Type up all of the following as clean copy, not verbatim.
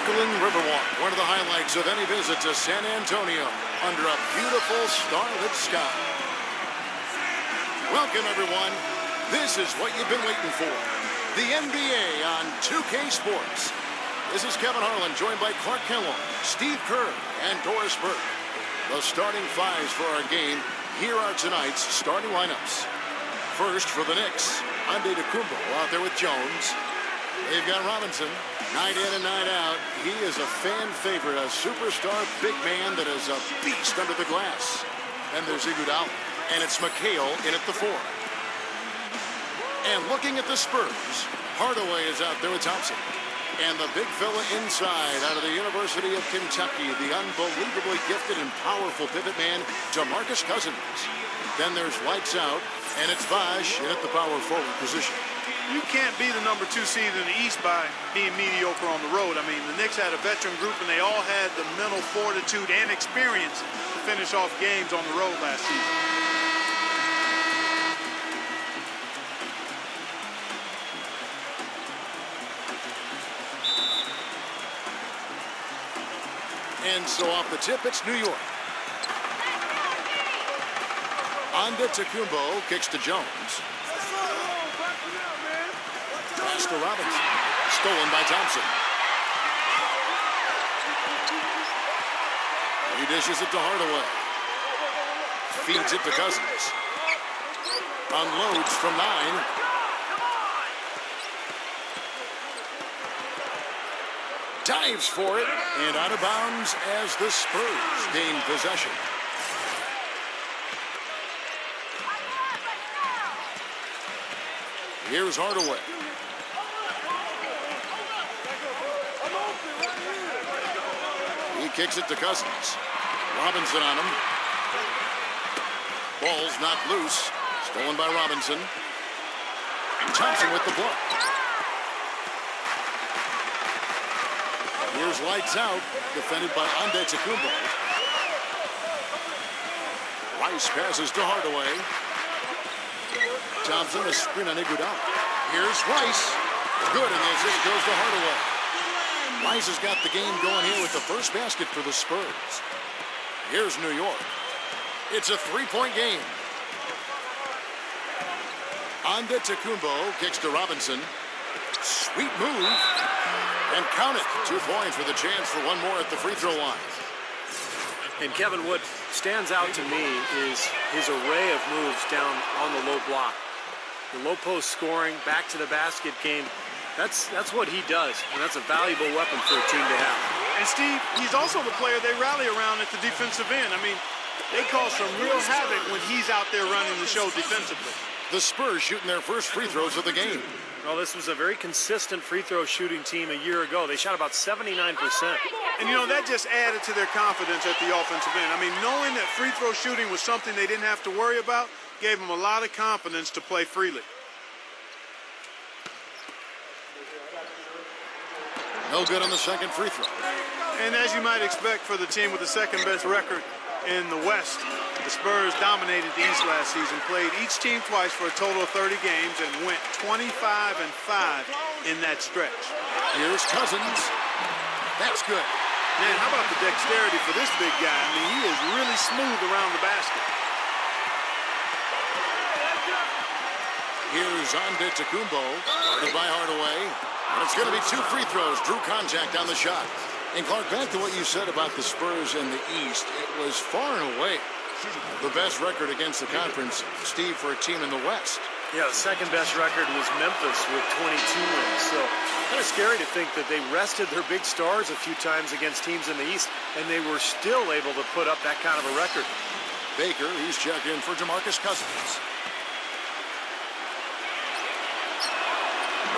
sparkling Riverwalk, one of the highlights of any visit to San Antonio under a beautiful starlit sky. Welcome, everyone. This is what you've been waiting for. The NBA on 2K Sports. This is Kevin Harlan, joined by Clark Kellogg, Steve Kerr, and Doris Burke. The starting fives for our game. Here are tonight's starting lineups. First for the Knicks, Antetokounmpo out there with Jones. They've got Robinson, night in and night out. He is a fan favorite, a superstar big man that is a beast under the glass. And there's Iguodala, and it's McHale in at the 4. And looking at the Spurs, Hardaway is out there with Thompson. And the big fella inside out of the University of Kentucky, the unbelievably gifted and powerful pivot man, DeMarcus Cousins. Then there's lights out, and it's Bosh in at the power forward position. You can't be the number 2 seed in the East by being mediocre on the road. I mean, the Knicks had a veteran group, and they all had the mental fortitude and experience to finish off games on the road last season. And so off the tip, it's New York. Antetokounmpo kicks to Jones. Pass to Robinson. Stolen by Thompson. He dishes it to Hardaway. Feeds it to Cousins. Unloads from 9. Dives for it, and out of bounds as the Spurs gain possession. Here's Hardaway. He kicks it to Cousins. Robinson on him. Ball's not loose. Stolen by Robinson. Thompson with the block. Here's lights out, defended by Antetokounmpo. Rice passes to Hardaway. Thompson, a screen on Iguodala. Here's Rice. Good, and the assist goes to Hardaway. Rice has got the game going here with the first basket for the Spurs. Here's New York. It's a 3-point game. Antetokounmpo kicks to Robinson. Sweet move. And count it. 2 points with a chance for one more at the free throw line. And Kevin, what stands out to me is his array of moves down on the low block. The low post scoring, back to the basket game. That's what he does, and that's a valuable weapon for a team to have. And Steve, he's also the player they rally around at the defensive end. I mean, they cause some real havoc when he's out there running the show defensively. The Spurs shooting their first free throws of the game. Well, this was a very consistent free throw shooting team a year ago. They shot about 79%. And, you know, that just added to their confidence at the offensive end. I mean, knowing that free throw shooting was something they didn't have to worry about gave them a lot of confidence to play freely. No good on the second free throw. And as you might expect for the team with the second best record in the West, the Spurs dominated the East last season, played each team twice for a total of 30 games, and went 25-5 in that stretch. Here's Cousins. That's good. Man, how about the dexterity for this big guy? I mean, he is really smooth around the basket. Here's Antetokounmpo, guarded by Hardaway. And it's going to be 2 free throws. Drew contact on the shot. And Clark, back to what you said about the Spurs in the East, it was far and away the best record against the conference, Steve, for a team in the West. Yeah, the second best record was Memphis with 22 wins. So kind of scary to think that they rested their big stars a few times against teams in the East, and they were still able to put up that kind of a record. Baker, he's checked in for DeMarcus Cousins.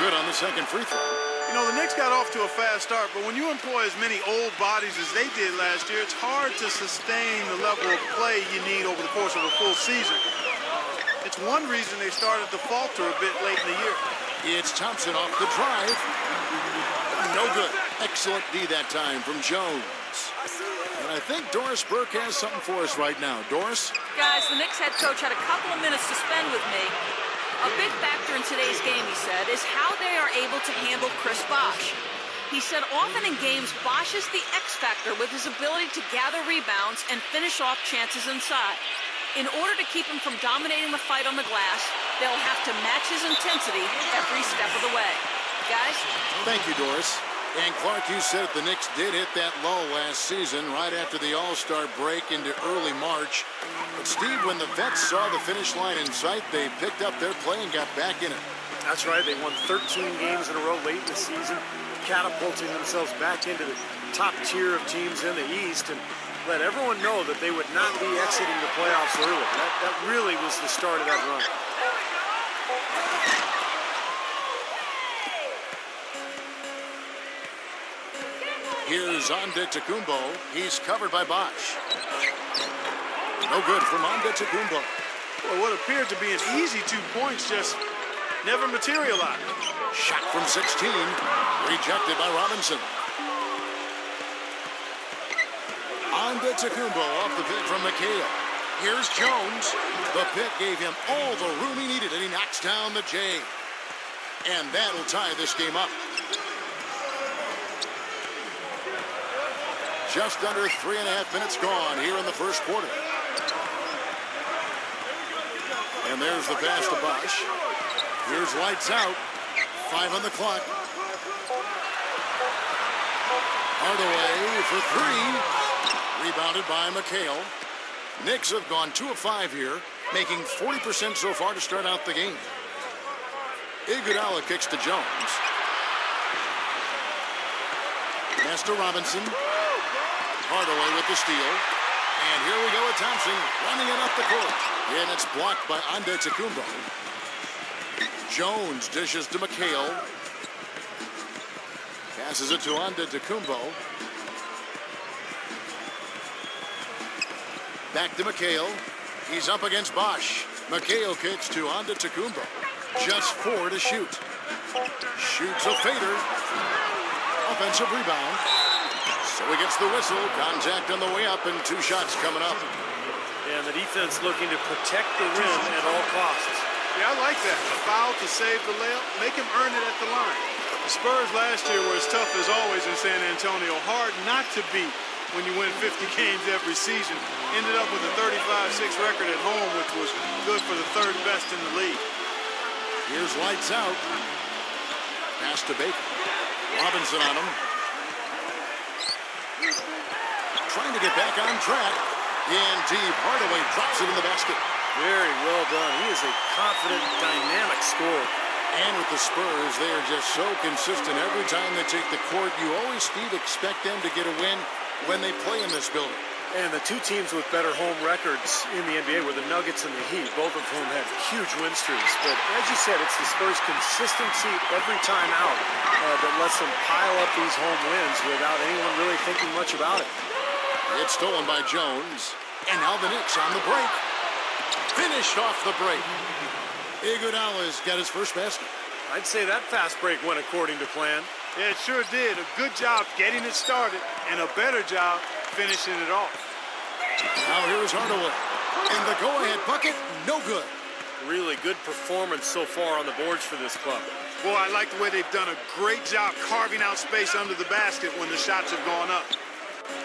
Good on the second free throw. You know, the Knicks got off to a fast start, but when you employ as many old bodies as they did last year, it's hard to sustain the level of play you need over the course of a full season. It's one reason they started to falter a bit late in the year. It's Thompson off the drive. No good. Excellent D that time from Jones. And I think Doris Burke has something for us right now. Doris? Guys, the Knicks head coach had a couple of minutes to spend with me. A big factor in today's game, he said, is how they are able to handle Chris Bosh. He said often in games, Bosh is the X factor with his ability to gather rebounds and finish off chances inside. In order to keep him from dominating the fight on the glass, they'll have to match his intensity every step of the way. Guys? Thank you, Doris. And Clark, you said the Knicks did hit that lull last season right after the All-Star break into early March. But Steve, when the vets saw the finish line in sight, they picked up their play and got back in it. That's right. They won 13 games in a row late in the season, catapulting themselves back into the top tier of teams in the East, and let everyone know that they would not be exiting the playoffs early. That really was the start of that run. Here's Antetokounmpo. He's covered by Bosh. No good from Antetokounmpo. Well, what appeared to be an easy 2 points just never materialized. Shot from 16. Rejected by Robinson. Antetokounmpo off the pick from McHale. Here's Jones. The pick gave him all the room he needed, and he knocks down the J. And that'll tie this game up. Just under 3.5 minutes gone here in the first quarter. And there's the pass to Bosh. Here's lights out. 5 on the clock. Hardaway for 3. Rebounded by McHale. Knicks have gone 2 of 5 here, making 40% so far to start out the game. Iguodala kicks to Jones. Pass to Robinson. Hardaway with the steal. And here we go with Thompson running it up the court. And it's blocked by Antetokounmpo. Jones dishes to McHale. Passes it to Antetokounmpo. Back to McHale. He's up against Bosh. McHale kicks to Antetokounmpo. Just 4 to shoot. Shoots a fader. Offensive rebound. So he gets the whistle. Contact on the way up and 2 shots coming up. And the defense looking to protect the rim at all costs. Yeah, I like that. A foul to save the layup. Make him earn it at the line. The Spurs last year were as tough as always in San Antonio. Hard not to beat when you win 50 games every season. Ended up with a 35-6 record at home, which was good for the 3rd best in the league. Here's lights out. Pass to Baker. Robinson on him. Trying to get back on track. And deep. Hardaway drops it in the basket. Very well done. He is a confident, dynamic scorer. And with the Spurs, they are just so consistent every time they take the court. You always, Steve, expect them to get a win when they play in this building. And the 2 teams with better home records in the NBA were the Nuggets and the Heat, both of whom had huge win streaks. But as you said, it's the Spurs' consistency every time out that lets them pile up these home wins without anyone really thinking much about it. It's stolen by Jones. And now the Knicks on the break. Finished off the break. Iguodala's got his first basket. I'd say that fast break went according to plan. Yeah, it sure did. A good job getting it started and a better job finishing it off. Now here's Hardaway. And the go-ahead bucket, no good. Really good performance so far on the boards for this club. Boy, I like the way they've done a great job carving out space under the basket when the shots have gone up.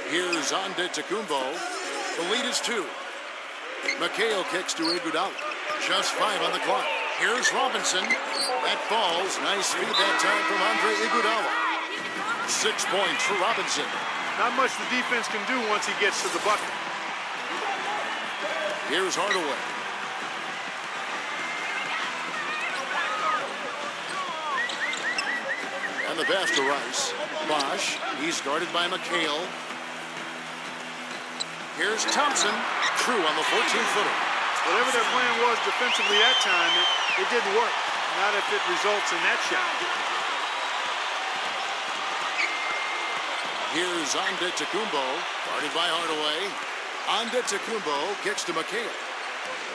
Here's Antetokounmpo. The lead is 2. McHale kicks to Iguodala. Just 5 on the clock. Here's Robinson. That falls. Nice feed that time from Andre Iguodala. 6 points for Robinson. Not much the defense can do once he gets to the bucket. Here's Hardaway. And the pass to Rice. Bosh. He's guarded by McHale. Here's Thompson. True on the 14-footer. Whatever their plan was defensively that time, it didn't work. Not if it results in that shot. Here's Antetokounmpo, guarded by Hardaway. Antetokounmpo kicks to McHale.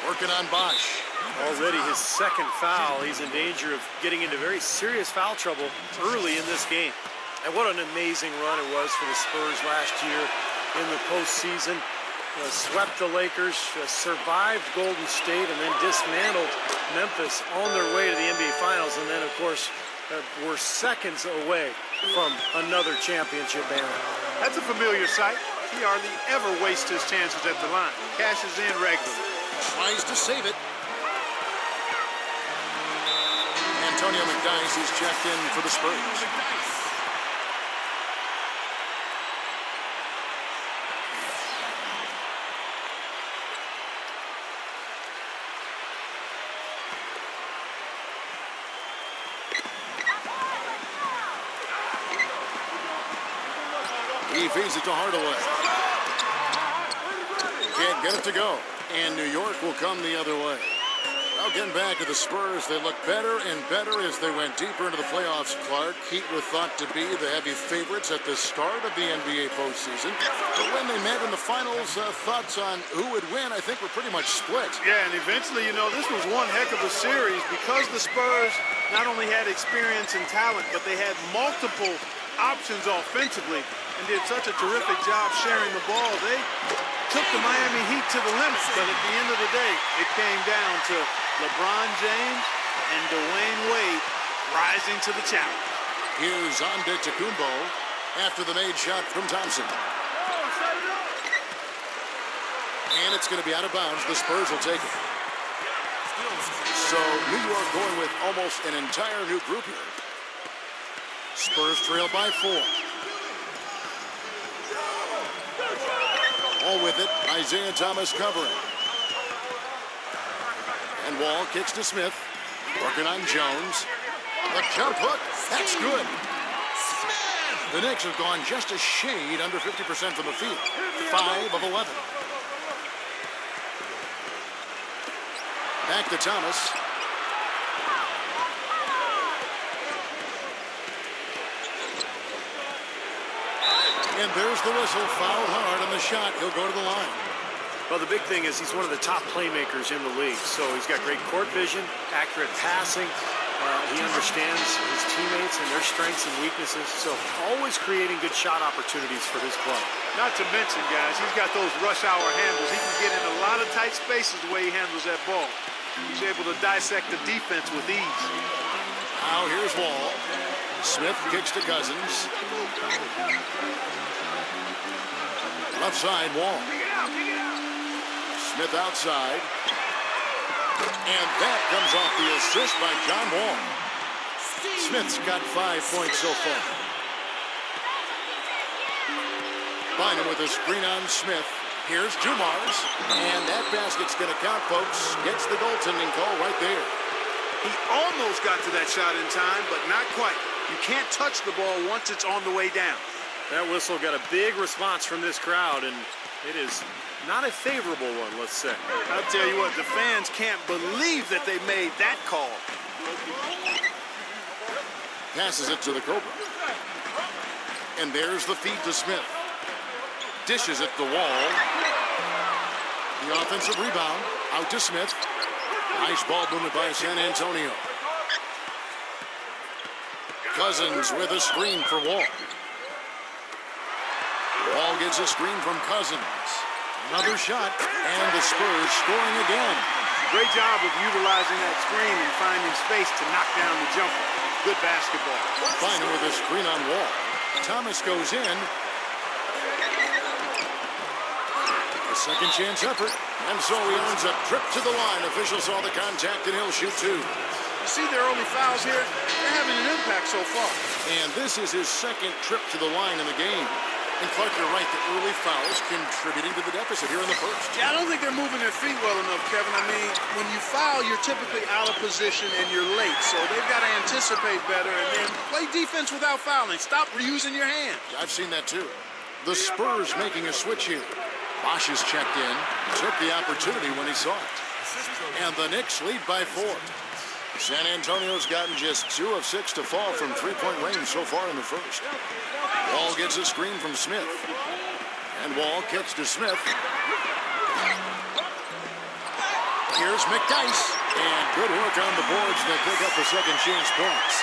Working on Bosh. Already his 2nd foul. He's in danger of getting into very serious foul trouble early in this game. And what an amazing run it was for the Spurs last year in the postseason. Swept the Lakers, survived Golden State, and then dismantled Memphis on their way to the NBA Finals. And then, of course, we're seconds away from another championship banner. That's a familiar sight. He hardly ever wastes his chances at the line. Cashes in regularly. Tries to save it. Antonio McDyess is checked in for the Spurs. He feeds it to Hardaway. Can't get it to go. And New York will come the other way. Now getting back to the Spurs, they look better and better as they went deeper into the playoffs, Clark. Heat were thought to be the heavy favorites at the start of the NBA postseason. But when they met in the finals, thoughts on who would win, I think, were pretty much split. Yeah, and eventually, you know, this was one heck of a series because the Spurs not only had experience and talent, but they had multiple options offensively and did such a terrific job sharing the ball. They took the Miami Heat to the limit, but at the end of the day, it came down to LeBron James and Dwayne Wade rising to the challenge. Here's Antetokounmpo after the made shot from Thompson. And it's going to be out of bounds. The Spurs will take it. So New York going with almost an entire new group here. Spurs trail by 4. All with it, Isaiah Thomas covering. And Wall kicks to Smith. Working on Jones. The jump hook, that's good. The Knicks have gone just a shade under 50% from the field. 5 of 11. Back to Thomas. And there's the whistle, fouled hard on the shot. He'll go to the line. Well, the big thing is he's one of the top playmakers in the league. So he's got great court vision, accurate passing. He understands his teammates and their strengths and weaknesses. So always creating good shot opportunities for his club. Not to mention, guys, he's got those rush hour handles. He can get in a lot of tight spaces the way he handles that ball. He's able to dissect the defense with ease. Now here's Wall. Smith kicks to Cousins. Left side, Wall. Smith outside. And that comes off the assist by John Wall. Smith's got 5 points so far. Bynum with a screen on Smith. Here's Dumars. And that basket's going to count, folks. Gets the goaltending call right there. He almost got to that shot in time, but not quite. You can't touch the ball once it's on the way down. That whistle got a big response from this crowd, and it is not a favorable one, let's say. I'll tell you what, the fans can't believe that they made that call. Passes it to the Cobra. And there's the feed to Smith. Dishes it to Wall. The offensive rebound out to Smith. Nice ball movement by San Antonio. Cousins with a screen for Wall. Wall gets a screen from Cousins. Another shot, and the Spurs scoring again. Great job of utilizing that screen and finding space to knock down the jumper. Good basketball. Bynum with a screen on Wall. Thomas goes in. A second chance effort. And so he earns a trip to the line. Officials saw the contact, and he'll shoot 2. You see their early fouls here? They're having an impact so far. And this is his second trip to the line in the game. And Clark, you're right, the early fouls contributing to the deficit here in the first. Yeah, I don't think they're moving their feet well enough, Kevin. I mean, when you foul, you're typically out of position and you're late. So they've got to anticipate better and then play defense without fouling. Stop reusing your hand. I've seen that too. The Spurs making a switch here. Bosch is checked in. Took the opportunity when he saw it. And the Knicks lead by 4. San Antonio's gotten just 2 of 6 to fall from three-point range so far in the first. Wall gets a screen from Smith. And Wall kicks to Smith. Here's McDyess. And good work on the boards to pick up the second chance points.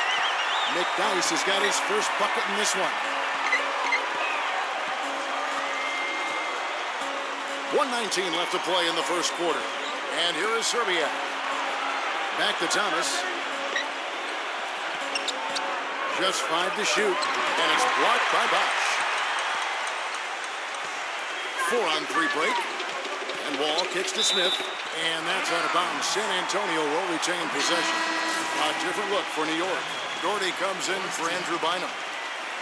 McDyess has got his first bucket in this one. 1:19 left to play in the first quarter. And here is Serbia. Back to Thomas. Just 5 to shoot, and it's blocked by Bosch. 4-on-3 break, and Wall kicks to Smith, and that's out of bounds. San Antonio will retain possession. A different look for New York. Doherty comes in for Andrew Bynum,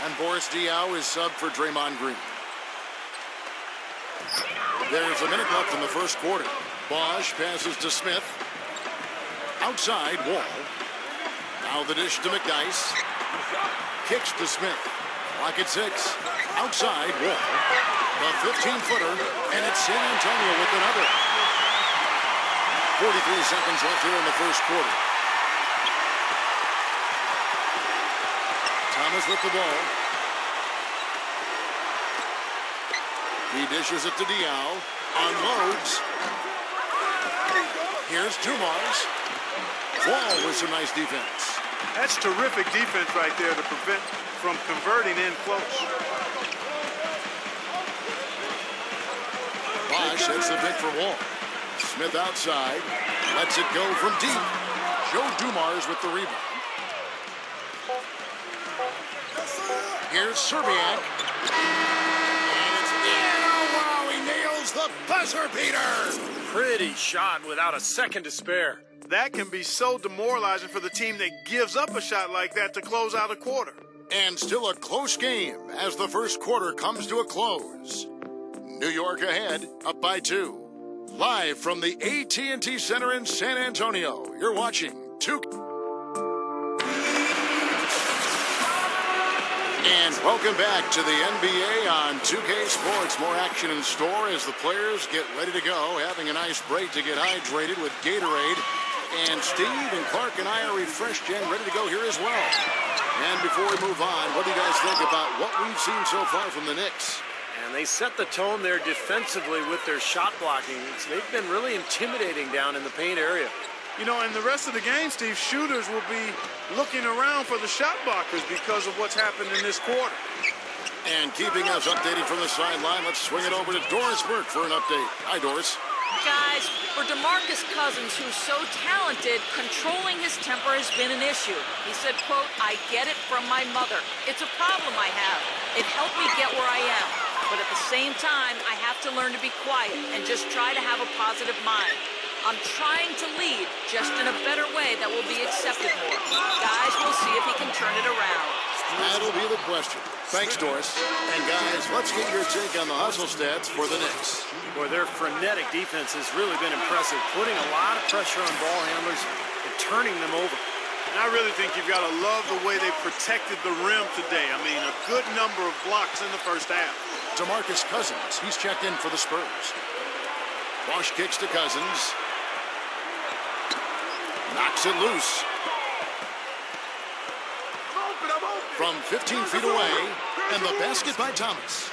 and Boris Diaw is subbed for Draymond Green. There's a minute left in the first quarter. Bosch passes to Smith. Outside, Wall. Now the dish to McDyess. Kicks to Smith. Clock at 6. Outside, Wall. The 15-footer, and it's San Antonio with another. 43 seconds left here in the first quarter. Thomas with the ball. He dishes it to Diaw. Unloads. Here's Dumars. Wall with some nice defense. That's terrific defense right there to prevent from converting in close. Bosch hits the pick for Wall. Smith outside. Lets it go from deep. Joe Dumars with the rebound. Here's Serbiak. And it's there. Wow, he nails the buzzer beater. Pretty shot without a second to spare. That can be so demoralizing for the team that gives up a shot like that to close out a quarter. And still a close game as the first quarter comes to a close. New York ahead, up by 2. Live from the AT&T Center in San Antonio, you're watching 2. And welcome back to the NBA on 2K Sports. More action in store as the players get ready to go, having a nice break to get hydrated with Gatorade. And Steve and Clark and I are refreshed and ready to go here as well. And before we move on, what do you guys think about what we've seen so far from the Knicks? And they set the tone there defensively with their shot blocking. They've been really intimidating down in the paint area. You know, in the rest of the game, Steve, shooters will be looking around for the shot blockers because of what's happened in this quarter. And keeping us updated from the sideline, let's swing it over to Doris Burke for an update. Hi, Doris. Guys, for DeMarcus Cousins, who's so talented, controlling his temper has been an issue. He said, quote, "I get it from my mother. It's a problem I have. It helped me get where I am. But at the same time, I have to learn to be quiet and just try to have a positive mind. I'm trying to lead, just in a better way that will be accepted more. Guys, we'll see if he can turn it around." That'll be the question. Thanks, Doris. And guys, let's get your take on the hustle stats for the Knicks. Boy, their frenetic defense has really been impressive, putting a lot of pressure on ball handlers and turning them over. And I really think you've got to love the way they protected the rim today. I mean, a good number of blocks in the first half. DeMarcus Cousins, he's checked in for the Spurs. Bosch kicks to Cousins. Knocks it loose. From 15 feet away, and the basket by Thomas.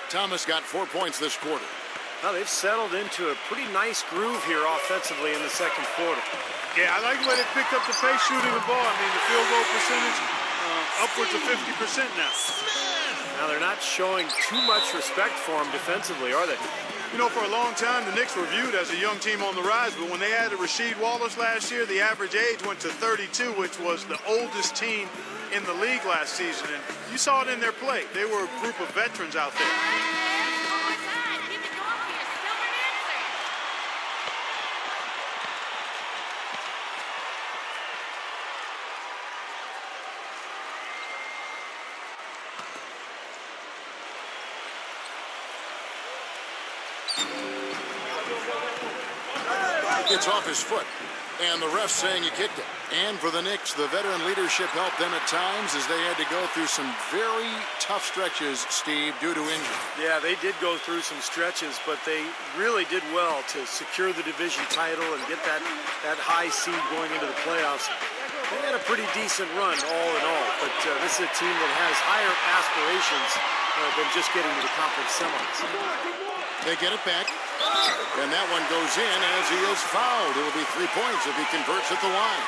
Thomas got 4 points this quarter. Well, they've settled into a pretty nice groove here offensively in the second quarter. Yeah, I like the way they picked up the pace shooting the ball. I mean, the field goal percentage upwards of 50% now. Now, they're not showing too much respect for him defensively, are they? You know, for a long time, the Knicks were viewed as a young team on the rise, but when they added Rasheed Wallace last year, the average age went to 32, which was the oldest team in the league last season. And you saw it in their play. They were a group of veterans out there. Gets off his foot, and the ref saying he kicked it. And for the Knicks, the veteran leadership helped them at times as they had to go through some very tough stretches, Steve, due to injury. Yeah, they did go through some stretches, but they really did well to secure the division title and get that high seed going into the playoffs. They had a pretty decent run all in all, but this is a team that has higher aspirations than just getting to the conference semis. They get it back, and that one goes in as he is fouled. It will be 3 points if he converts at the line.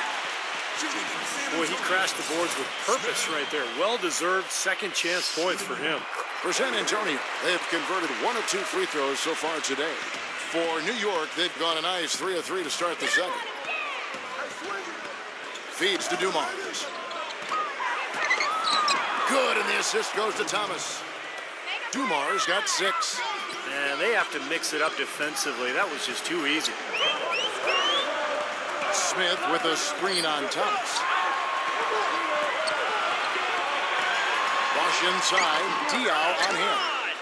Boy, he crashed the boards with purpose right there. Well-deserved second chance points for him. For San Antonio, they have converted 1 of 2 free throws so far today. For New York, they've gone a nice 3 of 3 to start the second. Feeds to Dumars. Good, and the assist goes to Thomas. Dumars got 6. And they have to mix it up defensively. That was just too easy. Smith with a screen on Thomas. Bosch inside. Diaw on him.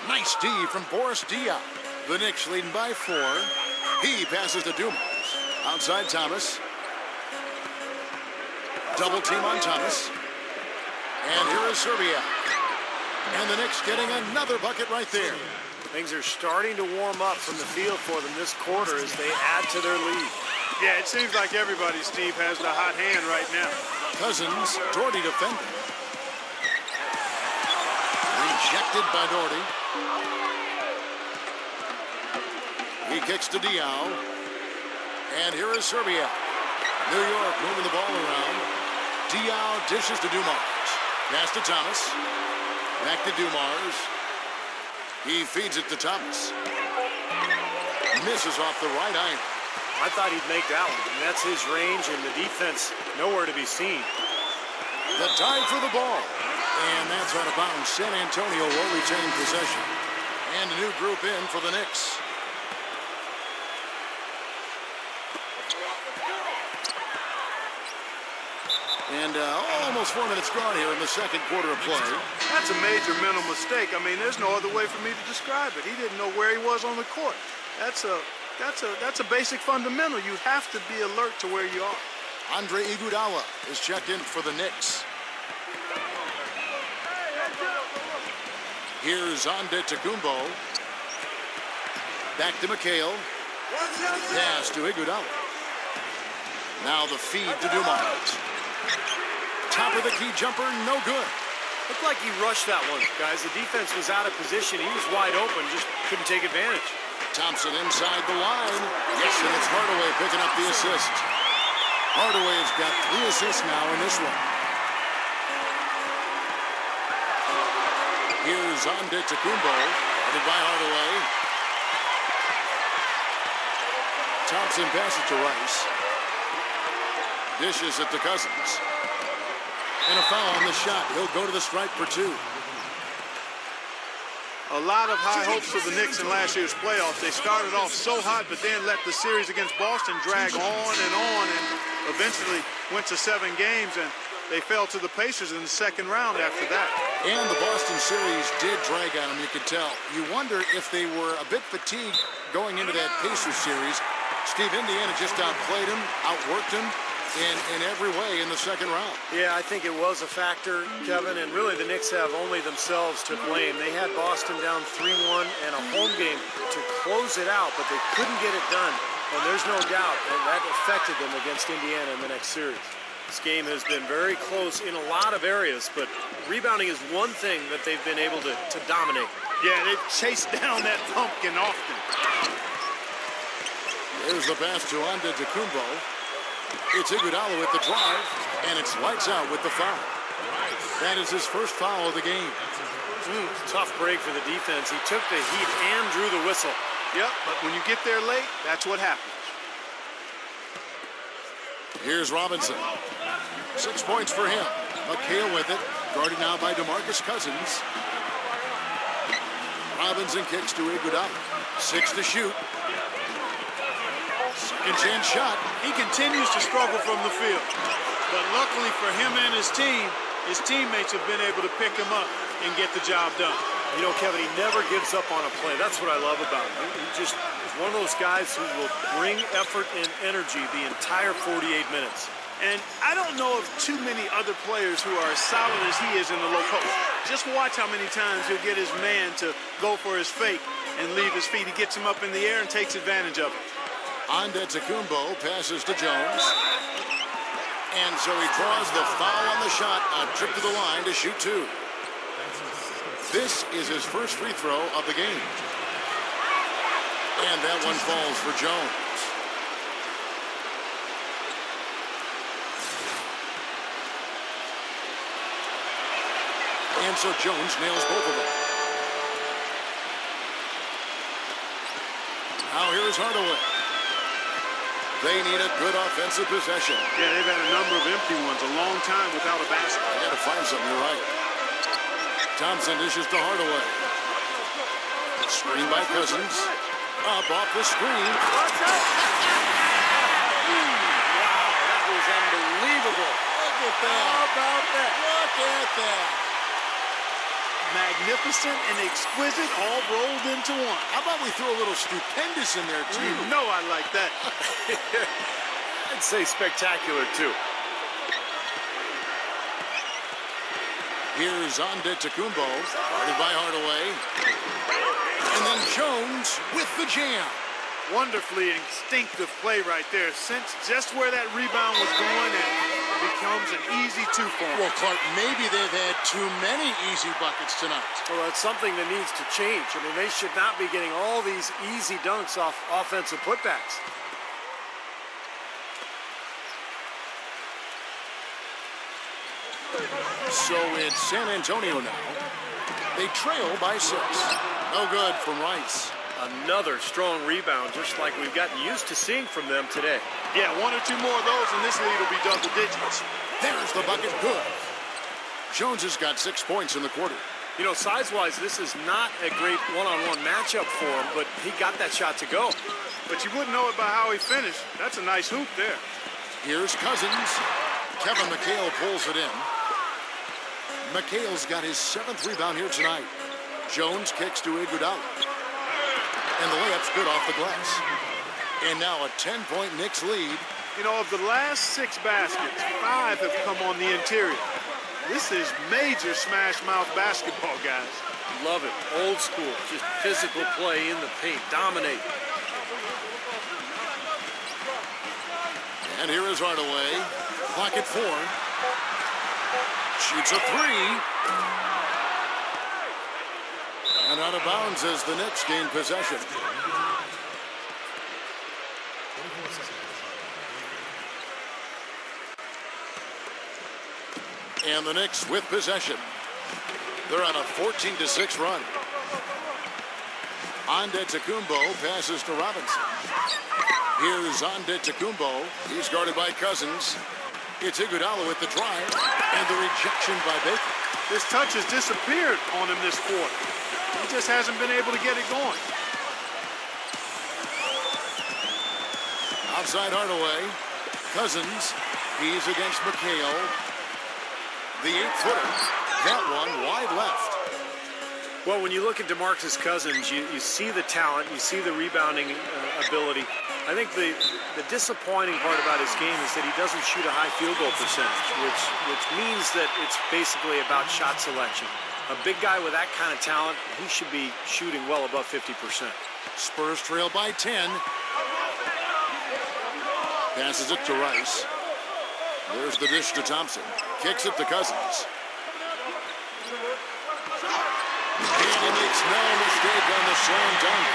Nice D from Boris Diaw. The Knicks leading by 4. He passes to Dumars. Outside Thomas. Double team on Thomas. And here is Serbia. And the Knicks getting another bucket right there. Things are starting to warm up from the field for them this quarter as they add to their lead. Yeah, it seems like everybody, Steve, has the hot hand right now. Cousins, Doherty defending. Rejected by Doherty. He kicks to Diaw. And here is Serbia. New York moving the ball around. Diaw dishes to Dumars. Pass to Thomas. Back to Dumars. He feeds it to Thomas. Misses off the right iron. I thought he'd make that one. And that's his range, and the defense nowhere to be seen. The dive for the ball. And that's out of bounds. San Antonio will retain possession. And a new group in for the Knicks. And almost 4 minutes gone here in the second quarter of play. That's a major mental mistake. I mean, there's no other way for me to describe it. He didn't know where he was on the court. That's a basic fundamental. You have to be alert to where you are. Andre Iguodala is checked in for the Knicks. Here's Antetokounmpo. Back to McHale. Pass to Iguodala. Now the feed to Dumars. Top of the key jumper, no good. Looked like he rushed that one, guys. The defense was out of position. He was wide open, just couldn't take advantage. Thompson inside the line. Yes, and it's Hardaway picking up the assist. Hardaway's got 3 assists now in this one. Here's Antetokounmpo, headed by Hardaway. Thompson passes to Rice. Dishes it to Cousins. And a foul on the shot. He'll go to the stripe for 2. A lot of high hopes for the Knicks in last year's playoffs. They started off so hot, but then let the series against Boston drag on, and eventually went to 7 games, and they fell to the Pacers in the second round after that. And the Boston series did drag on them, you could tell. You wonder if they were a bit fatigued going into that Pacers series. Steve, Indiana just outplayed him, outworked him in every way in the second round. Yeah, I think it was a factor, Kevin, and really the Knicks have only themselves to blame. They had Boston down 3-1 and a home game to close it out, but they couldn't get it done. And there's no doubt that affected them against Indiana in the next series. This game has been very close in a lot of areas, but rebounding is one thing that they've been able to dominate. Yeah, they've chased down that pumpkin often. There's the pass to Antetokounmpo. It's Iguodala with the drive, and it's lights out with the foul. That is his first foul of the game. Tough break for the defense. He took the heat and drew the whistle. Yep, but when you get there late, that's what happens. Here's Robinson. 6 points for him. McHale with it. Guarded now by DeMarcus Cousins. Robinson kicks to Iguodala. 6 to shoot. Second chance shot. He continues to struggle from the field. But luckily for him and his team, his teammates have been able to pick him up and get the job done. You know, Kevin, he never gives up on a play. That's what I love about him. He just is one of those guys who will bring effort and energy the entire 48 minutes. And I don't know of too many other players who are as solid as he is in the low post. Just watch how many times he'll get his man to go for his fake and leave his feet. He gets him up in the air and takes advantage of it. Antetokounmpo passes to Jones. And so he draws the foul on the shot. A trip to the line to shoot 2. This is his first free throw of the game. And that one falls for Jones. And so Jones nails both of them. Now here's Hardaway. They need a good offensive possession. Yeah, they've had a number of empty ones, a long time without a basket. They got to find something, you're right. Thompson dishes to Hardaway. Screen by Cousins. Up off the screen. That was unbelievable. Look at that. How about that? Look at that. Magnificent and exquisite all rolled into one. How about we throw a little stupendous in there, too? You know I like that. I'd say spectacular, too. Here's Antetokounmpo, guarded by Hardaway. And then Jones with the jam. Wonderfully instinctive play right there. Sense just where that rebound was going, and it becomes an easy two for him. Well, Clark, maybe they've had too many easy buckets tonight. Well, that's something that needs to change. I mean, they should not be getting all these easy dunks off offensive putbacks. So it's San Antonio now. They trail by 6. No good from Rice. Another strong rebound, just like we've gotten used to seeing from them today. Yeah, 1 or 2 more of those, and this lead will be double digits. There's the bucket, good. Jones has got 6 points in the quarter. You know, size-wise, this is not a great one-on-one matchup for him, but he got that shot to go. But you wouldn't know it by how he finished. That's a nice hoop there. Here's Cousins. Kevin McHale pulls it in. McHale's got his 7th rebound here tonight. Jones kicks to Iguodala. And the layup's good off the glass. And now a 10-point Knicks lead. You know, of the last 6 baskets, 5 have come on the interior. This is major smash-mouth basketball, guys. Love it. Old school. Just physical play in the paint. Dominate. And here is Hardaway. Clock at 4. Shoots a 3. And out of bounds as the Knicks gain possession. And the Knicks with possession. They're on a 14-6 run. Antetokounmpo passes to Robinson. Here's Antetokounmpo. He's guarded by Cousins. It's Iguodala with the drive and the rejection by Baker. His touch has disappeared on him this quarter. He just hasn't been able to get it going. Outside Hardaway. Cousins. He's against McHale. The 8-footer. That one wide left. Well, when you look at DeMarcus Cousins, you see the talent, you see the rebounding ability. I think the disappointing part about his game is that he doesn't shoot a high field goal percentage, which means that it's basically about shot selection. A big guy with that kind of talent, he should be shooting well above 50%. Spurs trail by 10. Passes it to Rice. There's the dish to Thompson. Kicks it to Cousins. And he makes no mistake on the slam dunk.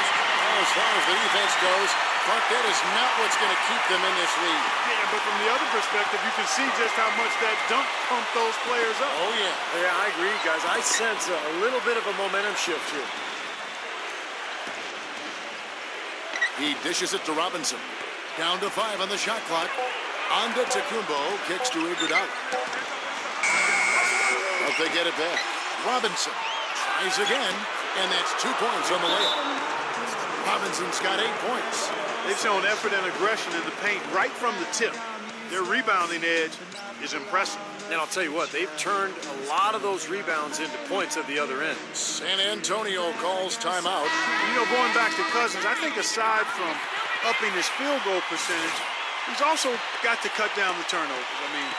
As far as the defense goes, Clark, that is not what's going to keep them in this league. Yeah, but from the other perspective, you can see just how much that dunk pumped those players up. Oh, yeah. Yeah, I agree, guys. I sense a little bit of a momentum shift here. He dishes it to Robinson. Down to 5 on the shot clock. Antetokounmpo kicks to Iguodala. But they get it back. Robinson tries again, and that's 2 points on the layup. Robinson's got 8 points. They've shown effort and aggression in the paint right from the tip. Their rebounding edge is impressive. And I'll tell you what, they've turned a lot of those rebounds into points at the other end. San Antonio calls timeout. You know, going back to Cousins, I think aside from upping his field goal percentage, he's also got to cut down the turnovers. I mean,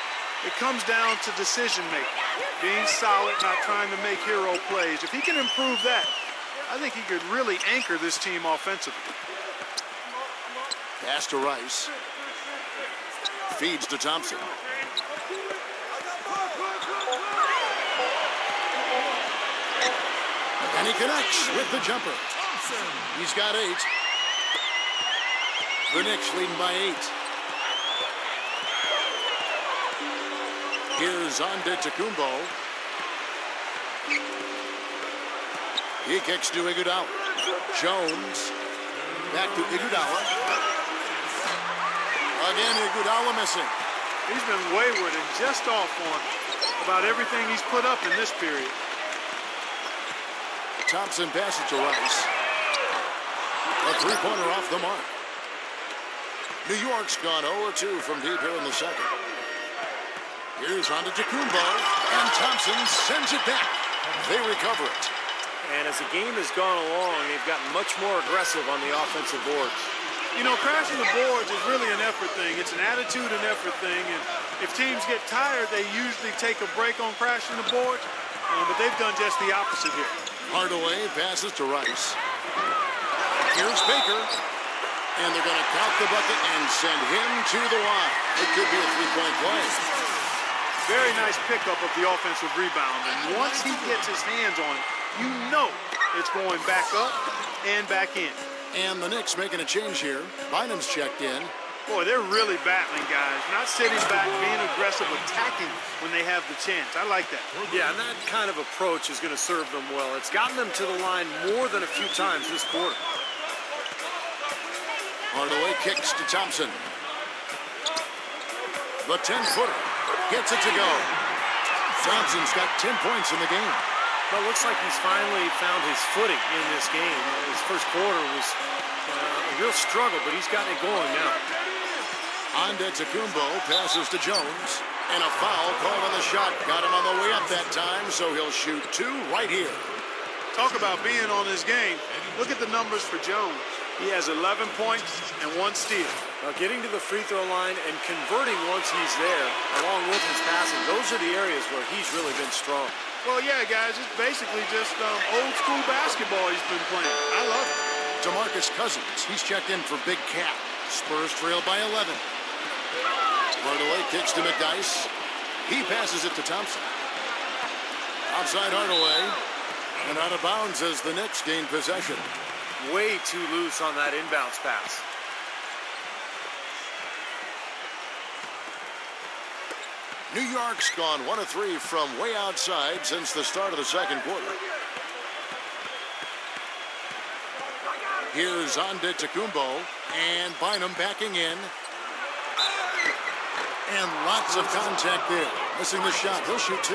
it comes down to decision making, being solid, not trying to make hero plays. If he can improve that, I think he could really anchor this team offensively. Pass to Rice. Feeds to Thompson. And he connects with the jumper. He's got 8. The Knicks leading by 8. Here's Antetokounmpo. He kicks to Iguodala. Jones. Back to Iguodala. Again, Iguodala missing. He's been wayward and just off on about everything he's put up in this period. Thompson passes to Rice. A three-pointer off the mark. New York's gone 0-2 from deep here in the second. Here's Antetokounmpo, and Thompson sends it back. They recover it. And as the game has gone along, they've gotten much more aggressive on the offensive boards. You know, crashing the boards is really an effort thing. It's an attitude and effort thing. And if teams get tired, they usually take a break on crashing the boards. But they've done just the opposite here. Hardaway passes to Rice. Here's Baker. And they're going to count the bucket and send him to the line. It could be a three-point play. Very nice pickup of the offensive rebound. And once he gets his hands on it, you know it's going back up and back in. And the Knicks making a change here. Bynum's checked in. Boy, they're really battling, guys. Not sitting back, being aggressive, attacking when they have the chance. I like that. Yeah, and that kind of approach is going to serve them well. It's gotten them to the line more than a few times this quarter. Hardaway kicks to Thompson. The 10-footer gets it to go. Thompson's got 10 points in the game. Well, it looks like he's finally found his footing in this game. His first quarter was a real struggle, but he's gotten it going now. Antetokounmpo passes to Jones. And a foul called on the shot. Got him on the way up that time, so he'll shoot two right here. Talk about being on his game. Look at the numbers for Jones. He has 11 points and 1 steal. Now getting to the free throw line and converting once he's there, along with his passing, those are the areas where he's really been strong. Well, yeah, guys, it's basically just old-school basketball he's been playing. I love it. DeMarcus Cousins, he's checked in for Big Cat. Spurs trail by 11. Hardaway kicks to McDyess. He passes it to Thompson. Outside Hardaway. And out of bounds as the Knicks gain possession. Way too loose on that inbounds pass. New York's gone 1 of 3 from way outside since the start of the second quarter. Here's Antetokounmpo and Bynum backing in. And lots of contact there. Missing the shot. He'll shoot 2.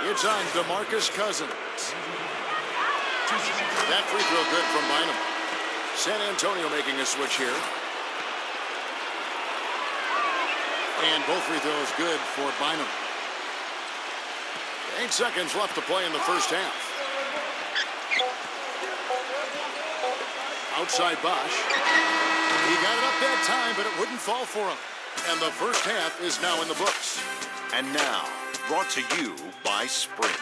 It's on DeMarcus Cousins. That free throw good from Bynum. San Antonio making a switch here. And both free throws good for Bynum. 8 seconds left to play in the first half. Outside Bosch. He got it up that time, but it wouldn't fall for him. And the first half is now in the books. And now, brought to you by Sprint.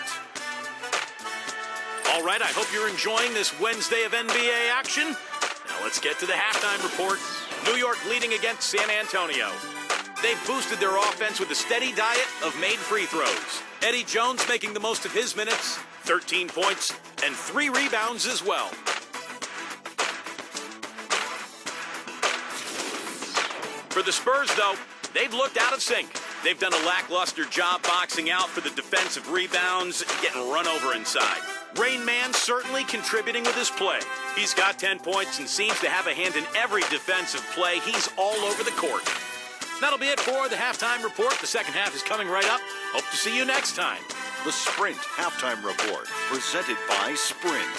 All right, I hope you're enjoying this Wednesday of NBA action. Now let's get to the halftime report. New York leading against San Antonio. They've boosted their offense with a steady diet of made free throws. Eddie Jones making the most of his minutes, 13 points, and 3 rebounds as well. For the Spurs, though, they've looked out of sync. They've done a lackluster job boxing out for the defensive rebounds, getting run over inside. Rain Man certainly contributing with his play. He's got 10 points and seems to have a hand in every defensive play. He's all over the court. That'll be it for the halftime report. The second half is coming right up. Hope to see you next time. The Sprint Halftime Report, presented by Sprint.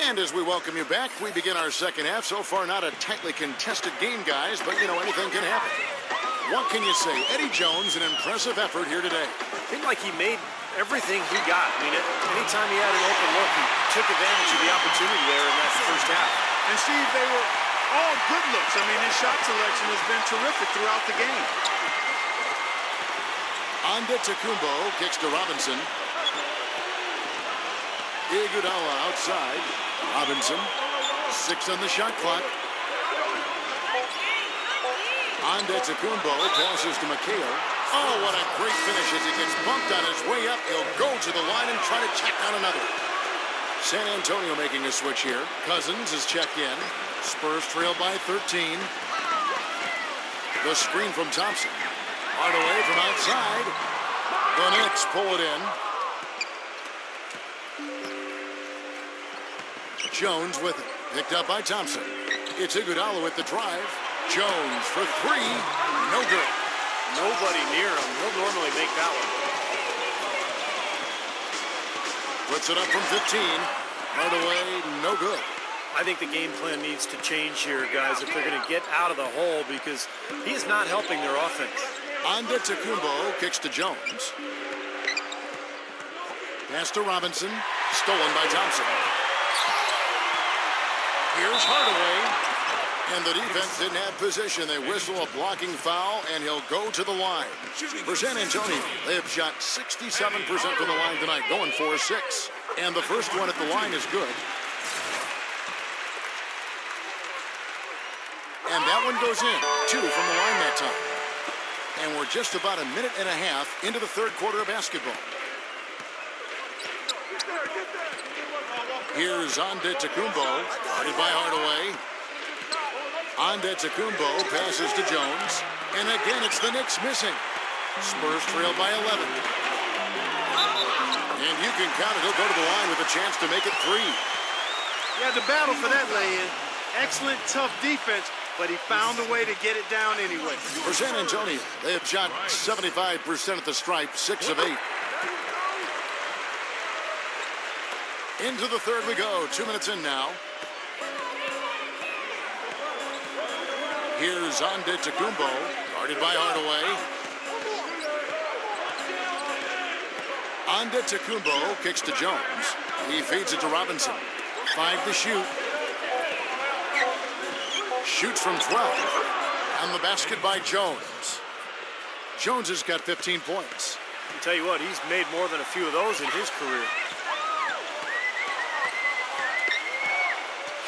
And as we welcome you back, we begin our second half. So far, not a tightly contested game, guys, but, anything can happen. What can you say? Eddie Jones, an impressive effort here today. Seemed like he made everything he got. I mean, anytime he had an open look, he took advantage of the opportunity there in that first half. And, Steve, they were all good looks. I mean, his shot selection has been terrific throughout the game. Antetokounmpo kicks to Robinson. Iguodala outside. Robinson, 6 on the shot clock. Antetokounmpo passes to McHale. Oh, what a great finish as he gets bumped on his way up. He'll go to the line and try to check on another. San Antonio making a switch here. Cousins is checked in. Spurs trail by 13. The screen from Thompson. Hardaway from outside. The Knicks pull it in. Jones with it. Picked up by Thompson. It's Iguodala with the drive. Jones for 3. No good. Nobody near him. He'll normally make that one. Puts it up from 15. Hardaway, no good. I think the game plan needs to change here, guys, if they're going to get out of the hole, because he's not helping their offense. Antetokounmpo kicks to Jones. Pass to Robinson. Stolen by Thompson. Here's Hardaway. And the defense didn't have position. They whistle a blocking foul, and he'll go to the line. For San Antonio, they have shot 67% from the line tonight, going 4-6. And the first one at the line is good. And that one goes in. 2 from the line that time. And we're just about a minute and a half into the third quarter of basketball. Here's Antetokounmpo, guarded by Hardaway. Antetokounmpo passes to Jones. And again, it's the Knicks missing. Spurs trail by 11. And you can count it. He'll go to the line with a chance to make it 3. Yeah, the battle for that lay-in. Excellent, tough defense, but he found a way to get it down anyway. For San Antonio, they have shot 75% at the stripe, 6 of 8. Into the third we go. 2 minutes in now. Here's Antetokounmpo, guarded by Hardaway. Antetokounmpo kicks to Jones. He feeds it to Robinson. 5 to shoot. Shoots from 12. And the basket by Jones. Jones has got 15 points. I'll tell you what, he's made more than a few of those in his career.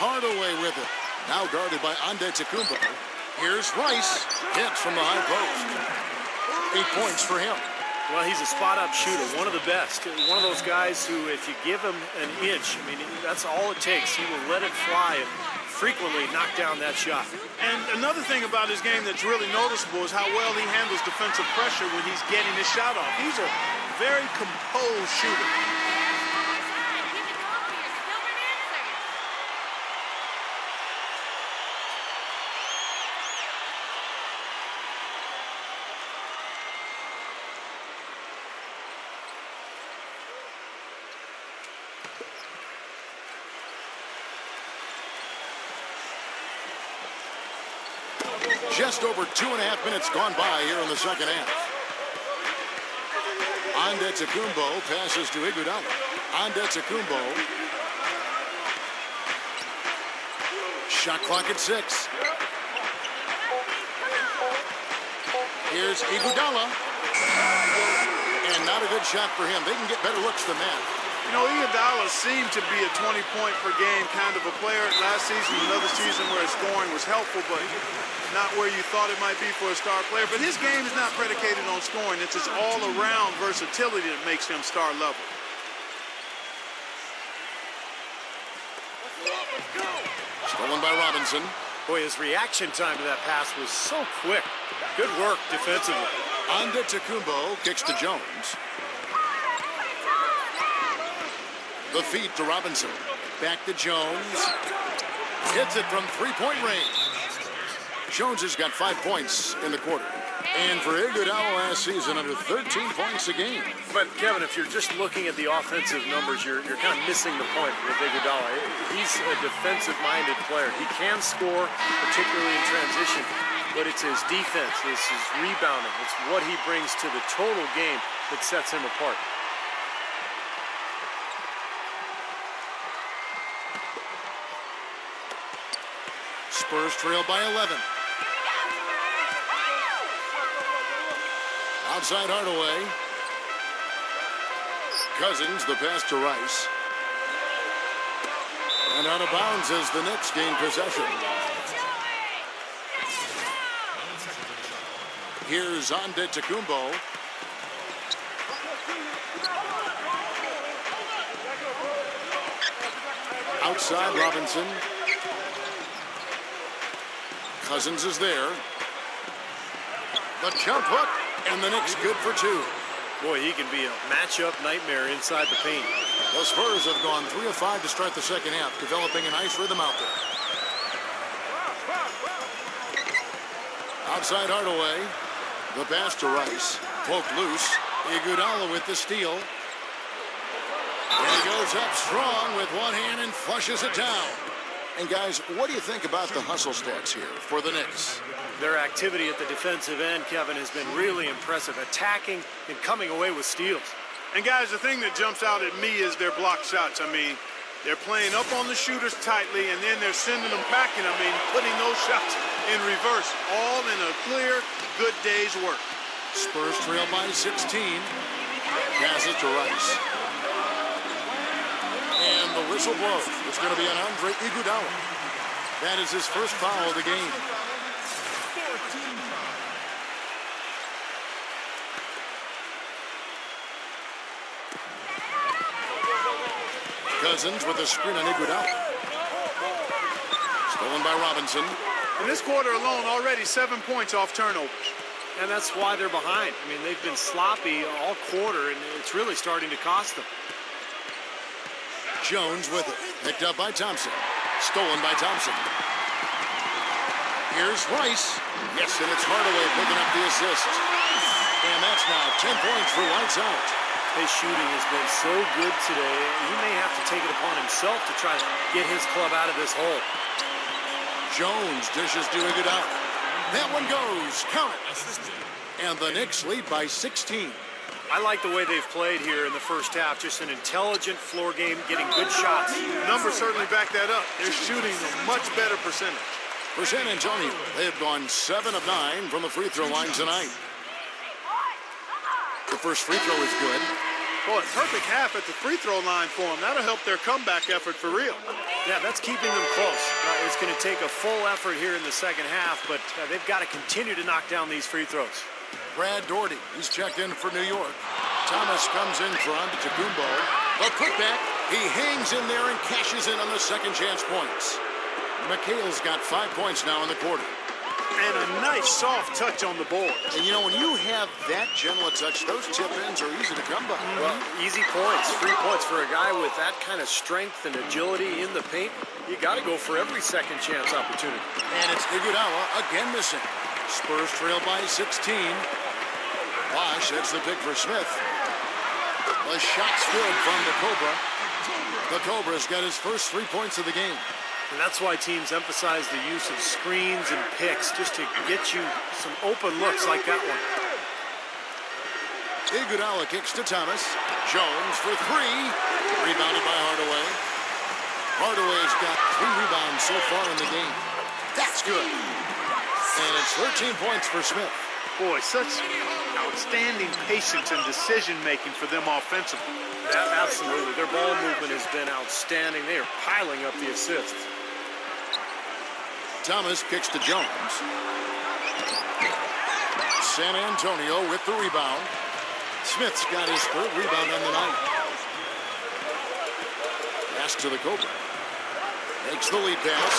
Hardaway with it. Now guarded by Antetokounmpo. Here's Rice. Hits from the high post. 8 points for him. Well, he's a spot-up shooter, one of the best. One of those guys who, if you give him an inch, I mean, that's all it takes. He will let it fly and frequently knock down that shot. And another thing about his game that's really noticeable is how well he handles defensive pressure when he's getting his shot off. He's a very composed shooter. Just over 2.5 minutes gone by here in the second half. Antetokounmpo passes to Iguodala. Antetokounmpo. Shot clock at 6. Here's Iguodala. And not a good shot for him. They can get better looks than that. You know, Iguodala seemed to be a 20-point-per-game kind of a player last season, another season where his scoring was helpful, but not where you thought it might be for a star player. But his game is not predicated on scoring. It's his all-around versatility that makes him star level. Stolen by Robinson. Boy, his reaction time to that pass was so quick. Good work defensively. Antetokounmpo kicks to Jones. The feed to Robinson. Back to Jones. Hits it from three-point range. Jones has got 5 points in the quarter. And for Iguodala last season, under 13 points a game. But, Kevin, if you're just looking at the offensive numbers, you're kind of missing the point with Iguodala. He's a defensive-minded player. He can score, particularly in transition, but it's his defense, it's his rebounding, it's what he brings to the total game that sets him apart. Spurs trail by 11. Outside Hardaway. Cousins, the pass to Rice. And out of bounds as the Knicks gain possession. Here's Antetokounmpo. Outside Robinson. Cousins is there. The jump hook, and the Knicks good for 2. Boy, he can be a matchup nightmare inside the paint. The Spurs have gone 3 of 5 to start the second half, developing a nice rhythm out there. Outside Hardaway. The pass to Rice. Poked loose. Iguodala with the steal. And he goes up strong with one hand and flushes it down. And guys, what do you think about the hustle stats here for the Knicks? Their activity at the defensive end, Kevin, has been really impressive, attacking and coming away with steals. And guys, the thing that jumps out at me is their block shots. I mean, they're playing up on the shooters tightly, and then they're sending them packing. I mean, putting those shots in reverse, all in a clear, good day's work. Spurs trail by 16. Pass it to Rice. And the whistle blows. It's going to be on Andre Iguodala. That is his first foul of the game. Cousins with a screen on Iguodala. Stolen by Robinson. In this quarter alone, already 7 points off turnovers. And that's why they're behind. I mean, they've been sloppy all quarter, and it's really starting to cost them. Jones with it. Picked up by Thompson. Stolen by Thompson. Here's Rice. Yes, and it's Hardaway picking up the assist. And that's now 10 points for lights out. His shooting has been so good today. He may have to take it upon himself to try to get his club out of this hole. Jones dishes to Iguodala. That one goes. Count it. And the Knicks lead by 16. I like the way they've played here in the first half. Just an intelligent floor game, getting good shots. Numbers certainly back that up. They're shooting a much better percentage. For San Antonio, they have gone 7 of 9 from the free throw line tonight. The first free throw is good. Boy, perfect half at the free throw line for them. That'll help their comeback effort for real. Yeah, that's keeping them close. It's going to take a full effort here in the second half, but they've got to continue to knock down these free throws. Brad Doherty, he's checked in for New York. Thomas comes in for Antetokounmpo. A putback. He hangs in there and cashes in on the second chance points. McHale's got 5 points now in the quarter. And a nice soft touch on the board. And you know, when you have that gentle a touch, those tip-ins are easy to come by. Well, easy points, free points for a guy with that kind of strength and agility in the paint. You got to go for every second chance opportunity. And it's Iguodala again missing. Spurs trail by 16. Bosh, that's the pick for Smith. The shot's good from the Cobra. The Cobra's got his first 3 points of the game. And that's why teams emphasize the use of screens and picks, just to get you some open looks like that one. Iguodala kicks to Thomas. Jones for 3. Rebounded by Hardaway. Hardaway's got 3 rebounds so far in the game. That's good. And it's 13 points for Smith. Boy, such outstanding patience and decision-making for them offensively. Yeah, absolutely. Their ball movement has been outstanding. They are piling up the assists. Thomas kicks to Jones. San Antonio with the rebound. Smith's got his 3rd rebound on the night. Pass to the Cobra. Makes the lead pass.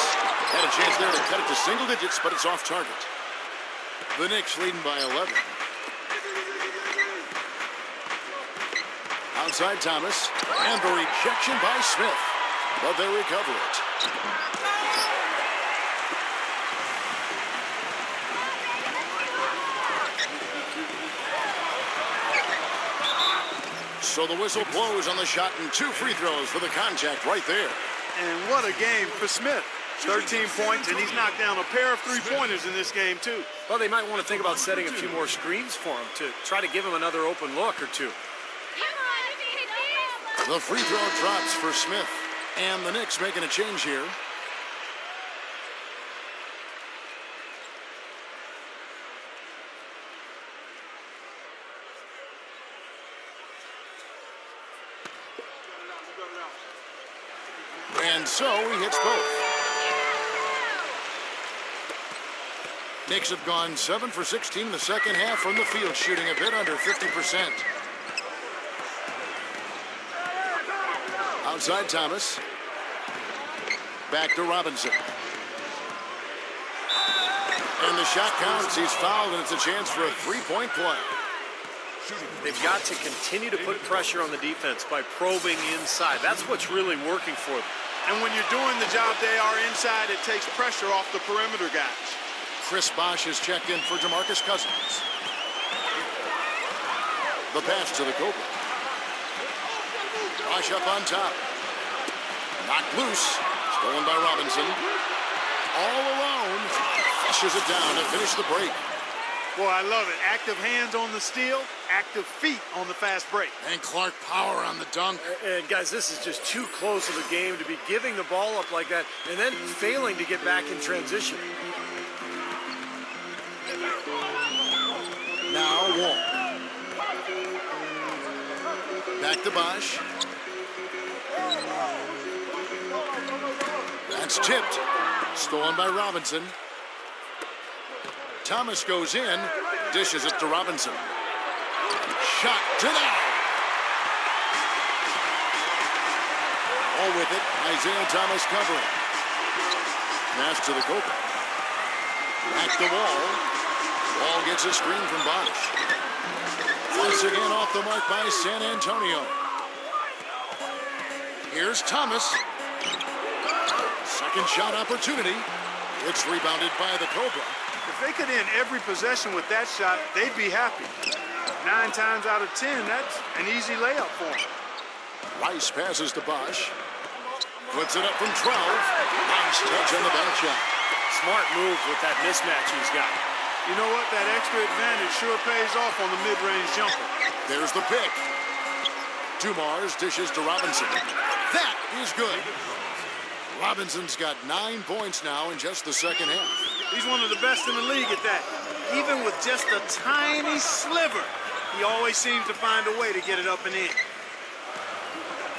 Had a chance there to cut it to single digits, but it's off target. The Knicks leading by 11. Outside Thomas. And the rejection by Smith. But they recover it. So the whistle blows on the shot and 2 free throws for the contact right there. And what a game for Smith. 13 points, and he's knocked down a pair of 3-pointers in this game, too. Well, they might want to think about setting a few more screens for him to try to give him another open look or two. The free throw drops for Smith. And the Knicks making a change here. And so he hits both. Knicks have gone 7 for 16 in the second half from the field, shooting a bit under 50%. Outside Thomas. Back to Robinson. And the shot counts. He's fouled, and it's a chance for a 3-point play. They've got to continue to put pressure on the defense by probing inside. That's what's really working for them. And when you're doing the job they are inside, it takes pressure off the perimeter guys. Chris Bosh has checked in for DeMarcus Cousins. The pass to the Cobra. Bosch up on top. Knocked loose. Stolen by Robinson. All alone. Flushes it down to finish the break. Boy, I love it. Active hands on the steal, active feet on the fast break. And Clark power on the dunk. And guys, this is just too close of a game to be giving the ball up like that and then failing to get back in transition. Now Wall. Back to Bosch. That's tipped. Stolen by Robinson. Thomas goes in. Dishes it to Robinson. Shot denied. All with it. Isaiah Thomas covering. Pass to the Cobra. Back to Wall. Wall gets a screen from Bosch. Once again off the mark by San Antonio. Here's Thomas. Second shot opportunity. It's rebounded by the Cobra. If they could end every possession with that shot, they'd be happy. 9 times out of 10, that's an easy layup for them. Rice passes to Bosch. Puts it up from 12. Nice touch on the back shot. Smart move with that mismatch he's got. You know what? That extra advantage sure pays off on the mid-range jumper. There's the pick. Dumars dishes to Robinson. That is good. Robinson's got 9 points now in just the second half. He's one of the best in the league at that. Even with just a tiny sliver, he always seems to find a way to get it up and in.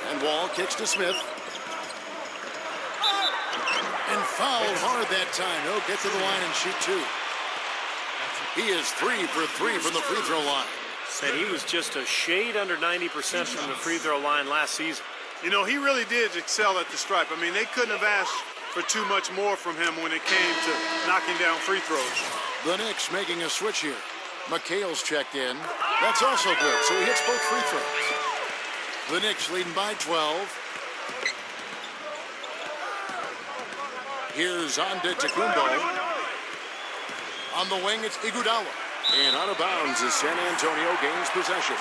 And Wall kicks to Smith. And fouled hard that time. He'll get to the line and shoot 2. He is 3 for 3 from the free throw line. Said he was just a shade under 90% from the free throw line last season. You know, he really did excel at the stripe. I mean, they couldn't have asked for too much more from him when it came to knocking down free throws. The Knicks making a switch here. McHale's checked in. That's also good, so he hits both free throws. The Knicks leading by 12. Here's Antetokounmpo. On the wing, it's Iguodala. And out of bounds as San Antonio gains possession.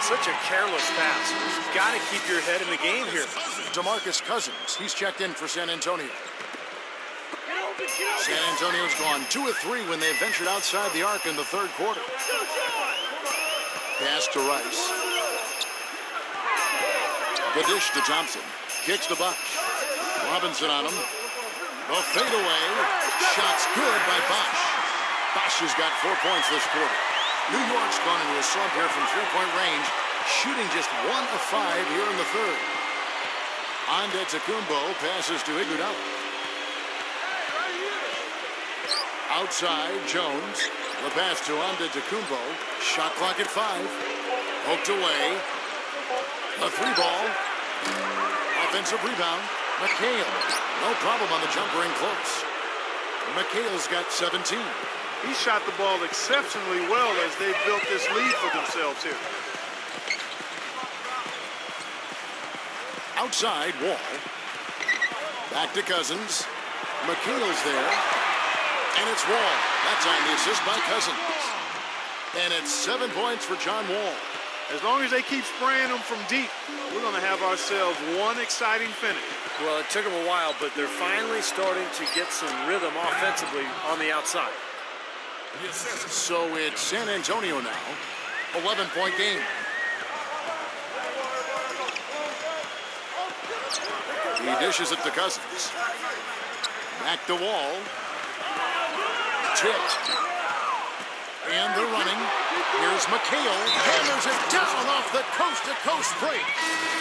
Such a careless pass. You've got to keep your head in the game here. DeMarcus Cousins, he's checked in for San Antonio. San Antonio's gone 2 of 3 when they ventured outside the arc in the third quarter. Pass to Rice. The dish to Thompson. Kicks to Bosch. Robinson on him. The fadeaway. Shot's good by Bosch. Bosch has got 4 points this quarter. New York's gone into a slump here from 3-point range, shooting just 1 of 5 here in the third. Antetokounmpo passes to Iguodala. Outside, Jones. The pass to Antetokounmpo. Shot clock at 5. Poked away. The 3-ball. Offensive rebound. McHale. No problem on the jumper in close. McHale's got 17. He shot the ball exceptionally well as they built this lead for themselves here. Outside, Wall. Back to Cousins. McHale's there. And it's Wall. That's on the assist by Cousins. And it's 7 points for John Wall. As long as they keep spraying them from deep, we're going to have ourselves one exciting finish. Well, it took them a while, but they're finally starting to get some rhythm offensively on the outside. So it's San Antonio now. 11-point game. He dishes it to Cousins. Back to Wall. Tipped. And they're running. Here's McHale. Hammers it down off the coast-to-coast break.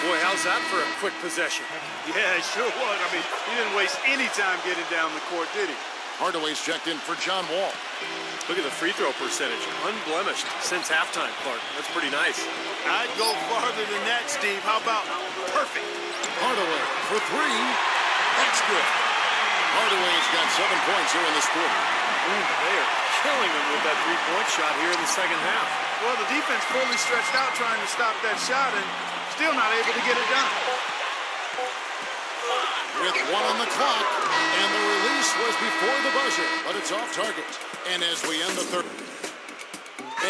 Boy, how's that for a quick possession? Yeah, it sure was. I mean, he didn't waste any time getting down the court, did he? Hardaway's checked in for John Wall. Look at the free throw percentage. Unblemished since halftime, Clark. That's pretty nice. I'd go farther than that, Steve. How about perfect? Hardaway for 3. That's good. Hardaway's got 7 points here in this quarter. They are killing him with that 3-point shot here in the second half. Well, the defense fully stretched out trying to stop that shot and still not able to get it done. With 1 on the clock, and the release was before the buzzer, but it's off target. And as we end the third,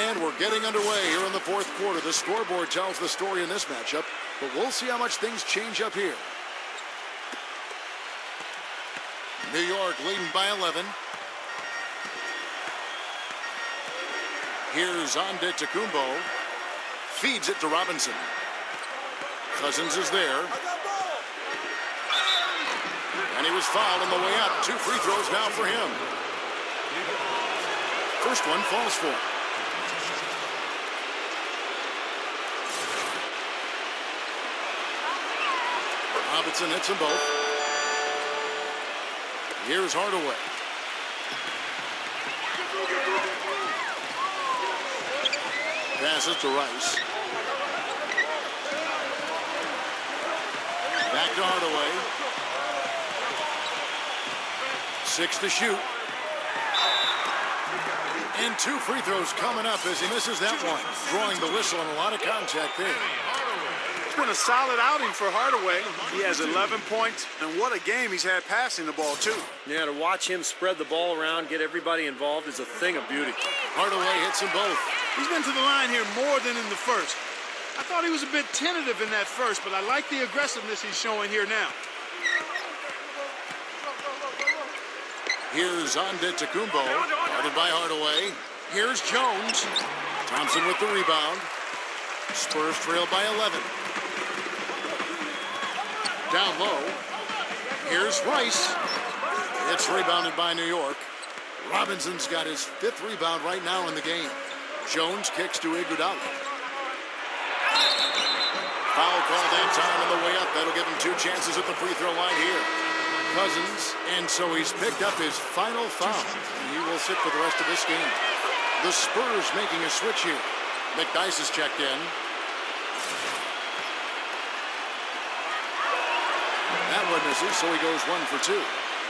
and we're getting underway here in the fourth quarter, the scoreboard tells the story in this matchup. But we'll see how much things change up here. New York leading by 11. Here's Antetokounmpo. Feeds it to Robinson. Cousins is there. And he was fouled on the way up. 2 free throws now for him. First one falls for him. Robinson hits them both. Here's Hardaway. Passes to Rice. Back to Hardaway. 6 to shoot. And 2 free throws coming up as he misses that one. Drawing the whistle and a lot of contact there. It's been a solid outing for Hardaway. He has 11 points, and what a game he's had passing the ball, too. Yeah, to watch him spread the ball around, get everybody involved is a thing of beauty. Hardaway hits them both. He's been to the line here more than in the first. I thought he was a bit tentative in that first, but I like the aggressiveness he's showing here now. Here's Antetokounmpo, guarded by Hardaway. Here's Jones. Thompson with the rebound. Spurs trail by 11. Down low. Here's Rice. It's rebounded by New York. Robinson's got his 5th rebound right now in the game. Jones kicks to Iguodala. Foul call that time on the way up. That'll give him 2 chances at the free throw line here. Cousins, and so he's picked up his final foul. And he will sit for the rest of this game. The Spurs making a switch here. McDyess is checked in. That one misses, so he goes 1 for 2.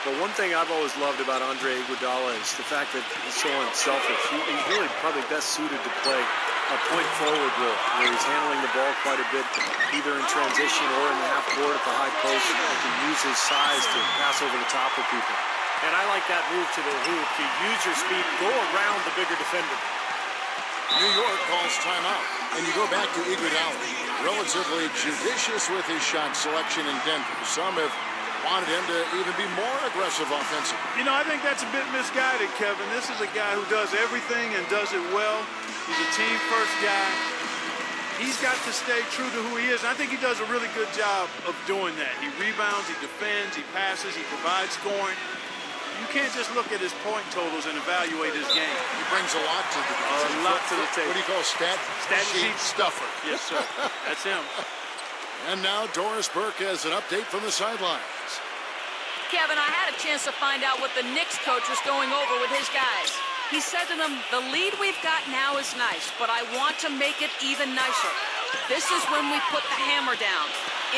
But one thing I've always loved about Andre Iguodala is the fact that he's so unselfish. He's really probably best suited to play a point forward role where he's handling the ball quite a bit, either in transition or in the half court at the high post. He can use his size to pass over the top of people. And I like that move to the hoop. You use your speed, go around the bigger defender. New York calls timeout. And you go back to Iguodala, relatively judicious with his shot selection in Denver. Some have wanted him to even be more aggressive offensively. You know, I think that's a bit misguided, Kevin. This is a guy who does everything and does it well. He's a team-first guy. He's got to stay true to who he is. And I think he does a really good job of doing that. He rebounds, he defends, he passes, he provides scoring. You can't just look at his point totals and evaluate his game. He brings a lot to the table. A lot to the table. What do you call stat sheet stuffer? Yes, sir. That's him. And now Doris Burke has an update from the sidelines. Kevin, I had a chance to find out what the Knicks coach was going over with his guys. He said to them, the lead we've got now is nice, but I want to make it even nicer. This is when we put the hammer down.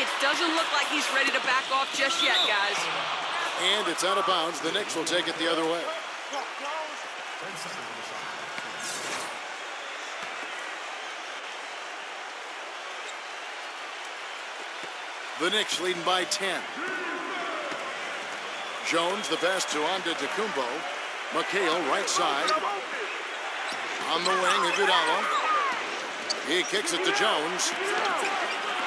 It doesn't look like he's ready to back off just yet, guys. And it's out of bounds. The Knicks will take it the other way. The Knicks leading by 10. Jones, the pass to Antetokounmpo. McHale, right side. On the wing, Iguodala. He kicks it to Jones.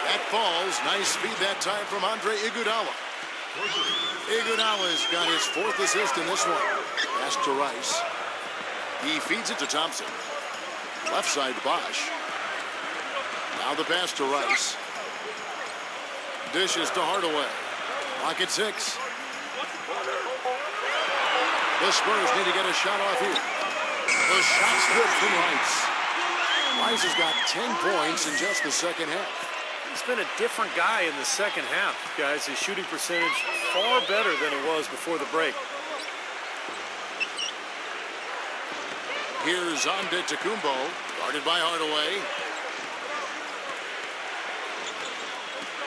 That falls. Nice speed that time from Andre Iguodala. Iguodala's got his 4th assist in this one. Pass to Rice. He feeds it to Thompson. Left side, Bosch. Now the pass to Rice. Dishes to Hardaway. Clock at 6. The Spurs need to get a shot off here. The shot's good from Rice. Rice has got 10 points in just the second half. He's been a different guy in the second half, guys. His shooting percentage far better than it was before the break. Here's Antetokounmpo, guarded by Hardaway.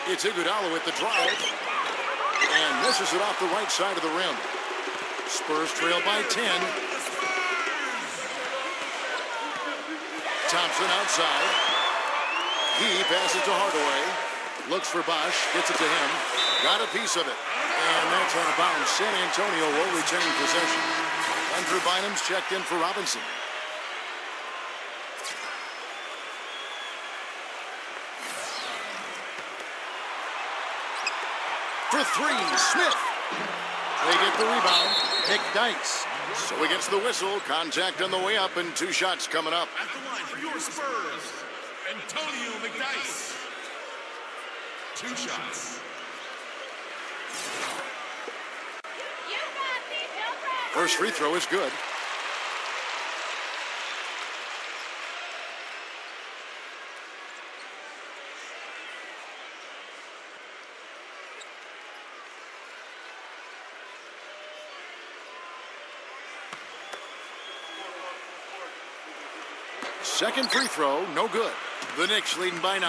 It's Iguodala with the drive. And misses it off the right side of the rim. Spurs trail by 10. Thompson outside. He passes to Hardaway. Looks for Bosch. Gets it to him. Got a piece of it. And that's out of bounds. San Antonio will retain possession. Andrew Bynum's checked in for Robinson. for three. Smith. They get the rebound. McDyess. So he gets the whistle. Contact on the way up and 2 shots coming up. At the line for your Spurs, Antonio McDyess. 2 shots. First free throw is good. Second free throw, no good. The Knicks leading by 9.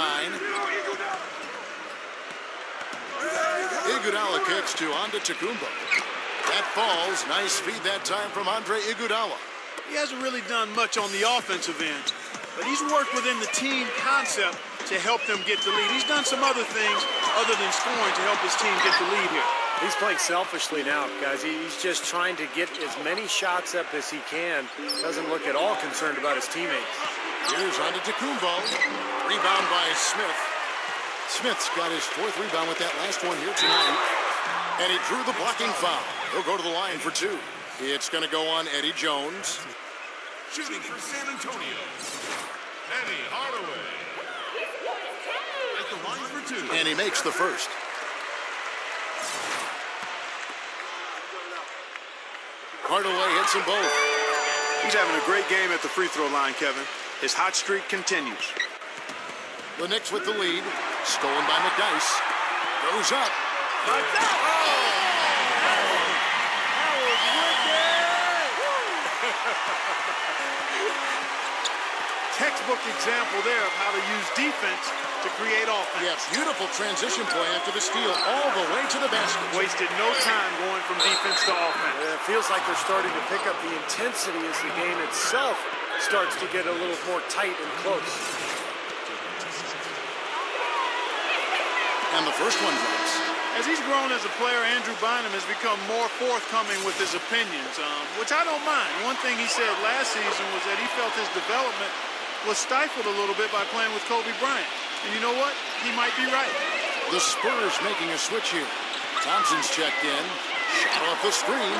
Iguodala kicks to Antetokounmpo. That falls. Nice feed that time from Andre Iguodala. He hasn't really done much on the offensive end, but he's worked within the team concept to help them get the lead. He's done some other things other than scoring to help his team get the lead here. He's playing selfishly now, guys. He's just trying to get as many shots up as he can. Doesn't look at all concerned about his teammates. Here's Antetokounmpo. Rebound by Smith. Smith's got his 4th rebound with that last one here tonight. And he drew the blocking foul. He'll go to the line for 2. It's going to go on Eddie Jones. Shooting for San Antonio, Eddie Hardaway. At the line for 2. And he makes the first. Hardaway hits them both. He's having a great game at the free throw line, Kevin. His hot streak continues. The Knicks with the lead. Stolen by McDyess. Goes up. Textbook example there of how to use defense to create offense. Yeah, beautiful transition play after the steal all the way to the basket. Wasted no time going from defense to offense. Yeah, it feels like they're starting to pick up the intensity as the game itself starts to get a little more tight and close. And the first one drops. As he's grown as a player, Andrew Bynum has become more forthcoming with his opinions, which I don't mind. One thing he said last season was that he felt his development was stifled a little bit by playing with Kobe Bryant. And you know what? He might be right. The Spurs making a switch here. Thompson's checked in. Shot off the screen.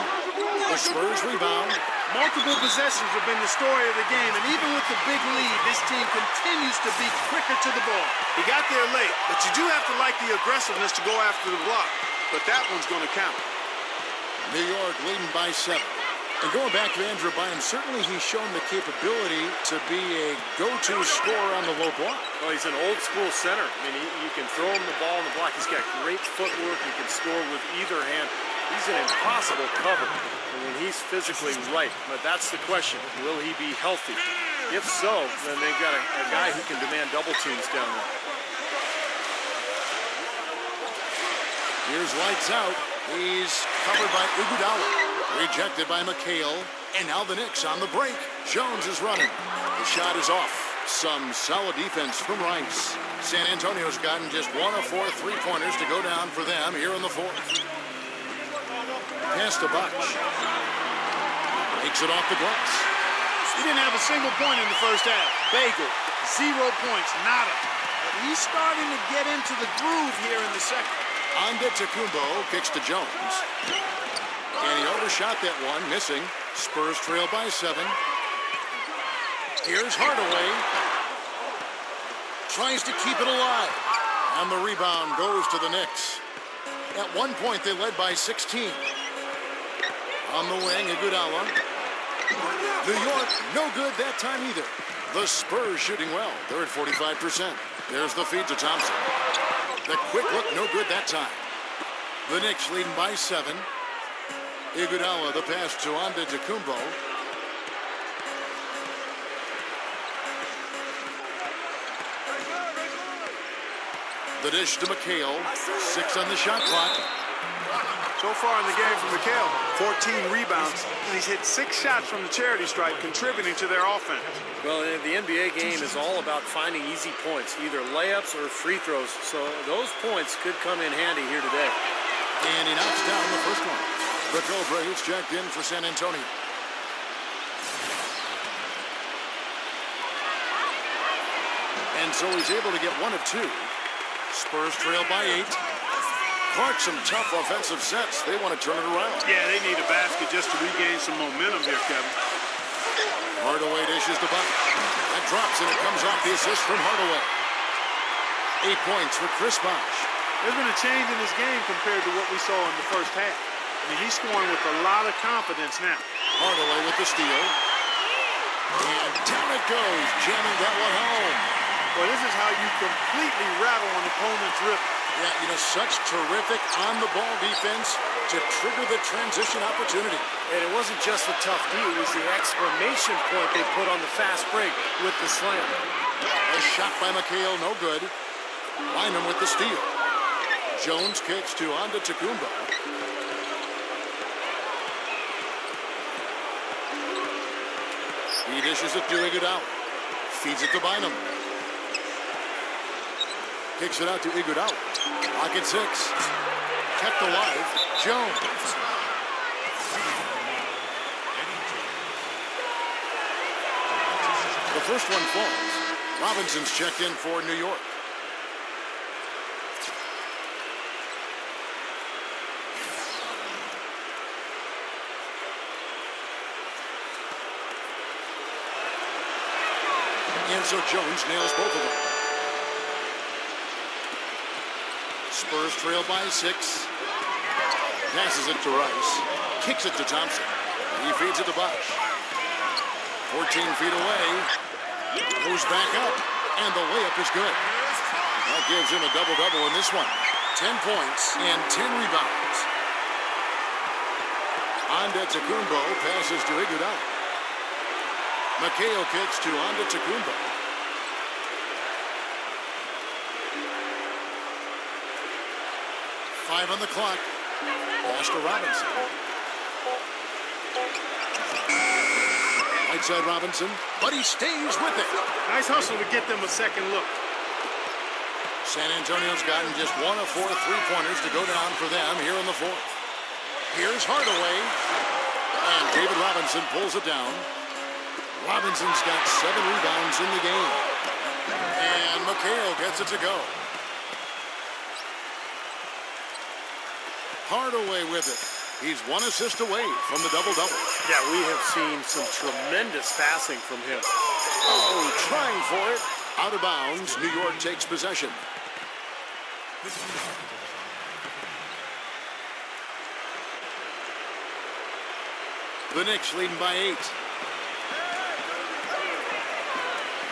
The Spurs rebound. Multiple possessions have been the story of the game, and even with the big lead, this team continues to be quicker to the ball. He got there late, but you do have to like the aggressiveness to go after the block. But that one's going to count. New York leading by 7. And going back to Andrew Bynum, certainly he's shown the capability to be a go-to scorer on the low block. Well, he's an old-school center. I mean, you can throw him the ball on the block. He's got great footwork. He can score with either hand. He's an impossible cover. I mean, he's physically right. But that's the question. Will he be healthy? If so, then they've got a guy who can demand double teams down there. Here's lights out. He's covered by Iguodala. Rejected by McHale. And now the Knicks on the break. Jones is running. The shot is off. Some solid defense from Rice. San Antonio's gotten just 1 of 4 3-pointers to go down for them here in the 4th. Pass to Butch. Makes it off the glass. He didn't have a single point in the first half. Bagel, 0 points, nada. But he's starting to get into the groove here in the second. Antetokounmpo kicks to Jones. And he overshot that one, missing. Spurs trail by 7. Here's Hardaway. Tries to keep it alive. And the rebound goes to the Knicks. At one point, they led by 16. On the wing, Iguodala. New York, no good that time either. The Spurs shooting well. They're at 45%. There's the feed to Thompson. The quick look, no good that time. The Knicks leading by 7. Iguodala, the pass to Antetokounmpo. The dish to McHale. 6 on the shot clock. So far in the game from McHale, 14 rebounds, and he's hit 6 shots from the charity stripe, contributing to their offense. Well, the NBA game is all about finding easy points, either layups or free throws. So those points could come in handy here today. And he knocks down the first one. The Cobra, who's checked in for San Antonio. And so he's able to get 1 of 2. Spurs trail by 8. Clark, some tough offensive sets. They want to turn it around. Yeah, they need a basket just to regain some momentum here, Kevin. Hardaway dishes the bucket. That drops, and it comes off the assist from Hardaway. 8 points for Chris Bosh. There's been a change in his game compared to what we saw in the first half. I mean, he's scoring with a lot of confidence now. Hardaway with the steal. And down it goes, jamming that one home. Well, this is how you completely rattle an opponent's rhythm. Yeah, you know, such terrific on-the-ball defense to trigger the transition opportunity. And it wasn't just the tough D, it was the exclamation point they put on the fast break with the slam. A shot by McHale, no good. Lyman with the steal. Jones kicks to Antetokounmpo. He dishes it to Iguodala. Feeds it to Bynum. Kicks it out to Iguodala. Pocket 6. Kept alive. Jones. The first one falls. Robinson's checked in for New York. And so Jones nails both of them. Spurs trail by 6. Passes it to Rice. Kicks it to Thompson. He feeds it to Bosh. 14 feet away. Moves back up. And the layup is good. That gives him a double-double in this one. 10 points and 10 rebounds. Antetokounmpo passes to Iguodala. McHale kicks to Antetokounmpo. Five on the clock. Pass to Robinson. Right side Robinson, but he stays with it. Nice hustle to get them a second look. San Antonio's gotten just 1 of 4 3-pointers to go down for them here in the fourth. Here's Hardaway. And David Robinson pulls it down. Robinson's got 7 rebounds in the game. And McHale gets it to go. Hardaway with it. He's 1 assist away from the double-double. Yeah, we have seen some tremendous passing from him. Oh, trying for it. Out of bounds. New York takes possession. The Knicks leading by 8.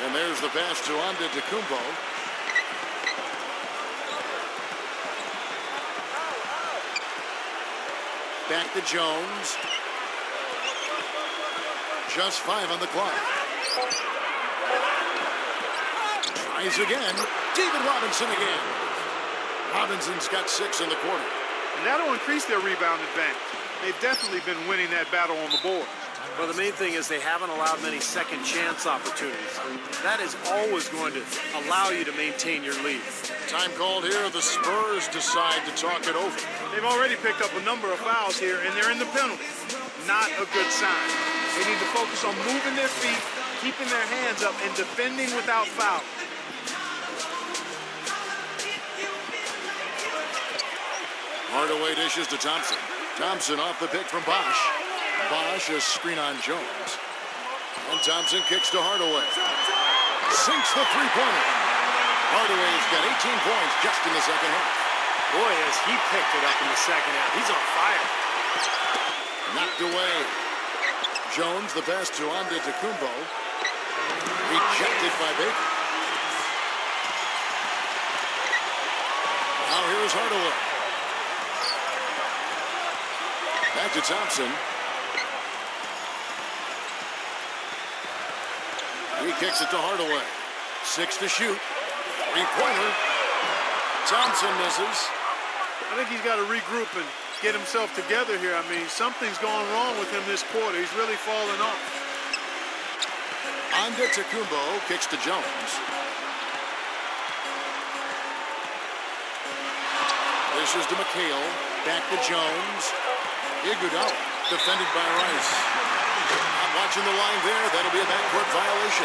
And there's the pass to Antetokounmpo. Back to Jones. Just 5 on the clock. Tries again. David Robinson again. Robinson's got 6 in the quarter. And that'll increase their rebound advantage. They've definitely been winning that battle on the board. Well, the main thing is they haven't allowed many second chance opportunities. That is always going to allow you to maintain your lead. Time called here. The Spurs decide to talk it over. They've already picked up a number of fouls here, and they're in the penalty. Not a good sign. They need to focus on moving their feet, keeping their hands up, and defending without foul. Hardaway dishes to Thompson. Thompson off the pick from Bosh. Bosh a screen on Jones. And Thompson kicks to Hardaway. Sinks the three-pointer. Hardaway's got 18 points just in the second half. Boy, has he picked it up in the second half. He's on fire. Knocked away. Jones, the pass to Antetokounmpo. Rejected by Baker. Now here's Hardaway. Back to Thompson. He kicks it to Hardaway. 6 to shoot. Three-pointer. Thompson misses. I think he's got to regroup and get himself together here. I mean, something's going wrong with him this quarter. He's really falling off. Antetokounmpo kicks to Jones. Dishes to McHale. Back to Jones. Iguodala defended by Rice. Not watching the line there. That'll be a backcourt violation.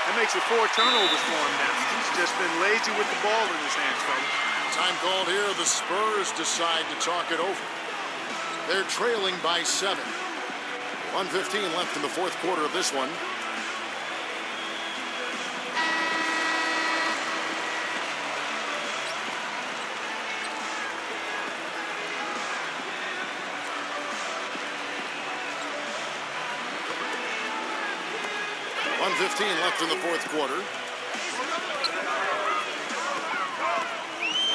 That makes it 4 turnovers for him now. He's just been lazy with the ball in his hands, folks. Time called here. The Spurs decide to talk it over. They're trailing by 7. 1:15 left in the fourth quarter of this one. Left in the fourth quarter.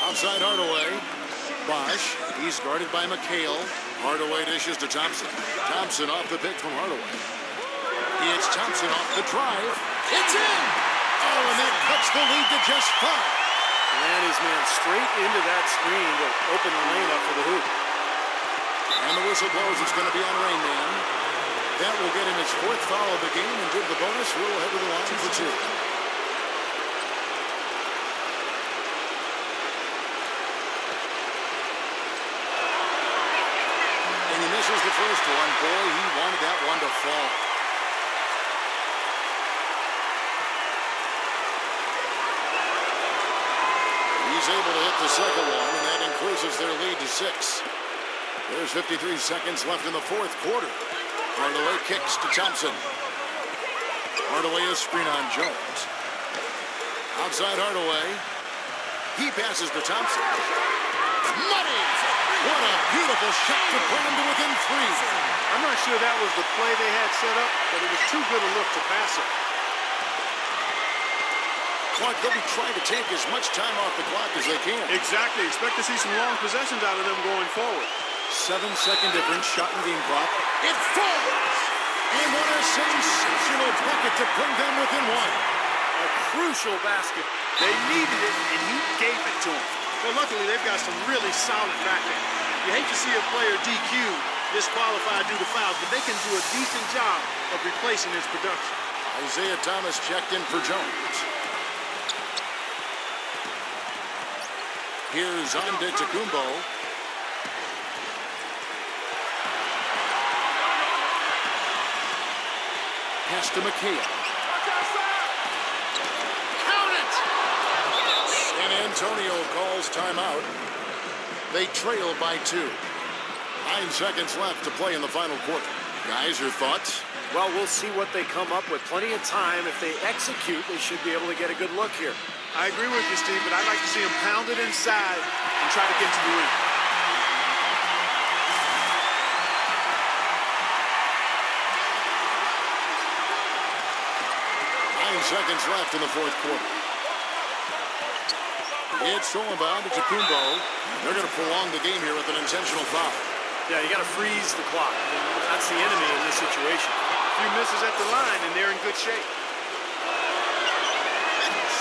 Outside Hardaway. Bosch. He's guarded by McHale. Hardaway dishes to Thompson. Thompson off the pick from Hardaway. It's Thompson off the drive. It's in! Oh, and that cuts the lead to just 5. Ran his man straight into that screen to open the lane up for the hoop. And the whistle blows. It's going to be on Rain Man. That will get him his 4th foul of the game and give the bonus. We'll head to the line for 2. And he misses the first one. Boy, he wanted that one to fall. He's able to hit the second one, and that increases their lead to 6. There's 53 seconds left in the fourth quarter. Hardaway kicks to Thompson. Hardaway is screen on Jones. Outside Hardaway. He passes to Thompson. Money! What a beautiful shot to put him to within 3. I'm not sure that was the play they had set up, but it was too good a look to pass it. Clark, they'll be trying to take as much time off the clock as they can. Exactly. Expect to see some long possessions out of them going forward. 7-second difference, shot in game clock. It falls! And what a sensational bucket to bring them within 1. A crucial basket. They needed it, and he gave it to them. Well, luckily, they've got some really solid backing. You hate to see a player DQ, disqualified due to fouls, but they can do a decent job of replacing his production. Isaiah Thomas checked in for Jones. Here's Antetokounmpo. Pass to McHale. Count it! San Antonio calls timeout. They trail by 2. 9 seconds left to play in the final quarter. Guys, your thoughts? Well, we'll see what they come up with. Plenty of time. If they execute, they should be able to get a good look here. I agree with you, Steve, but I'd like to see them pound it inside and try to get to the rim. 9 seconds left in the fourth quarter. It's thrown by Antetokounmpo. They're going to prolong the game here with an intentional foul. Yeah, you got to freeze the clock. That's the enemy in this situation. A few misses at the line, and they're in good shape.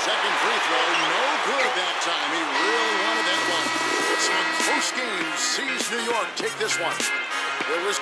Second free throw, no good that time. He really wanted that one. It's a close game. Sees New York take this one. There was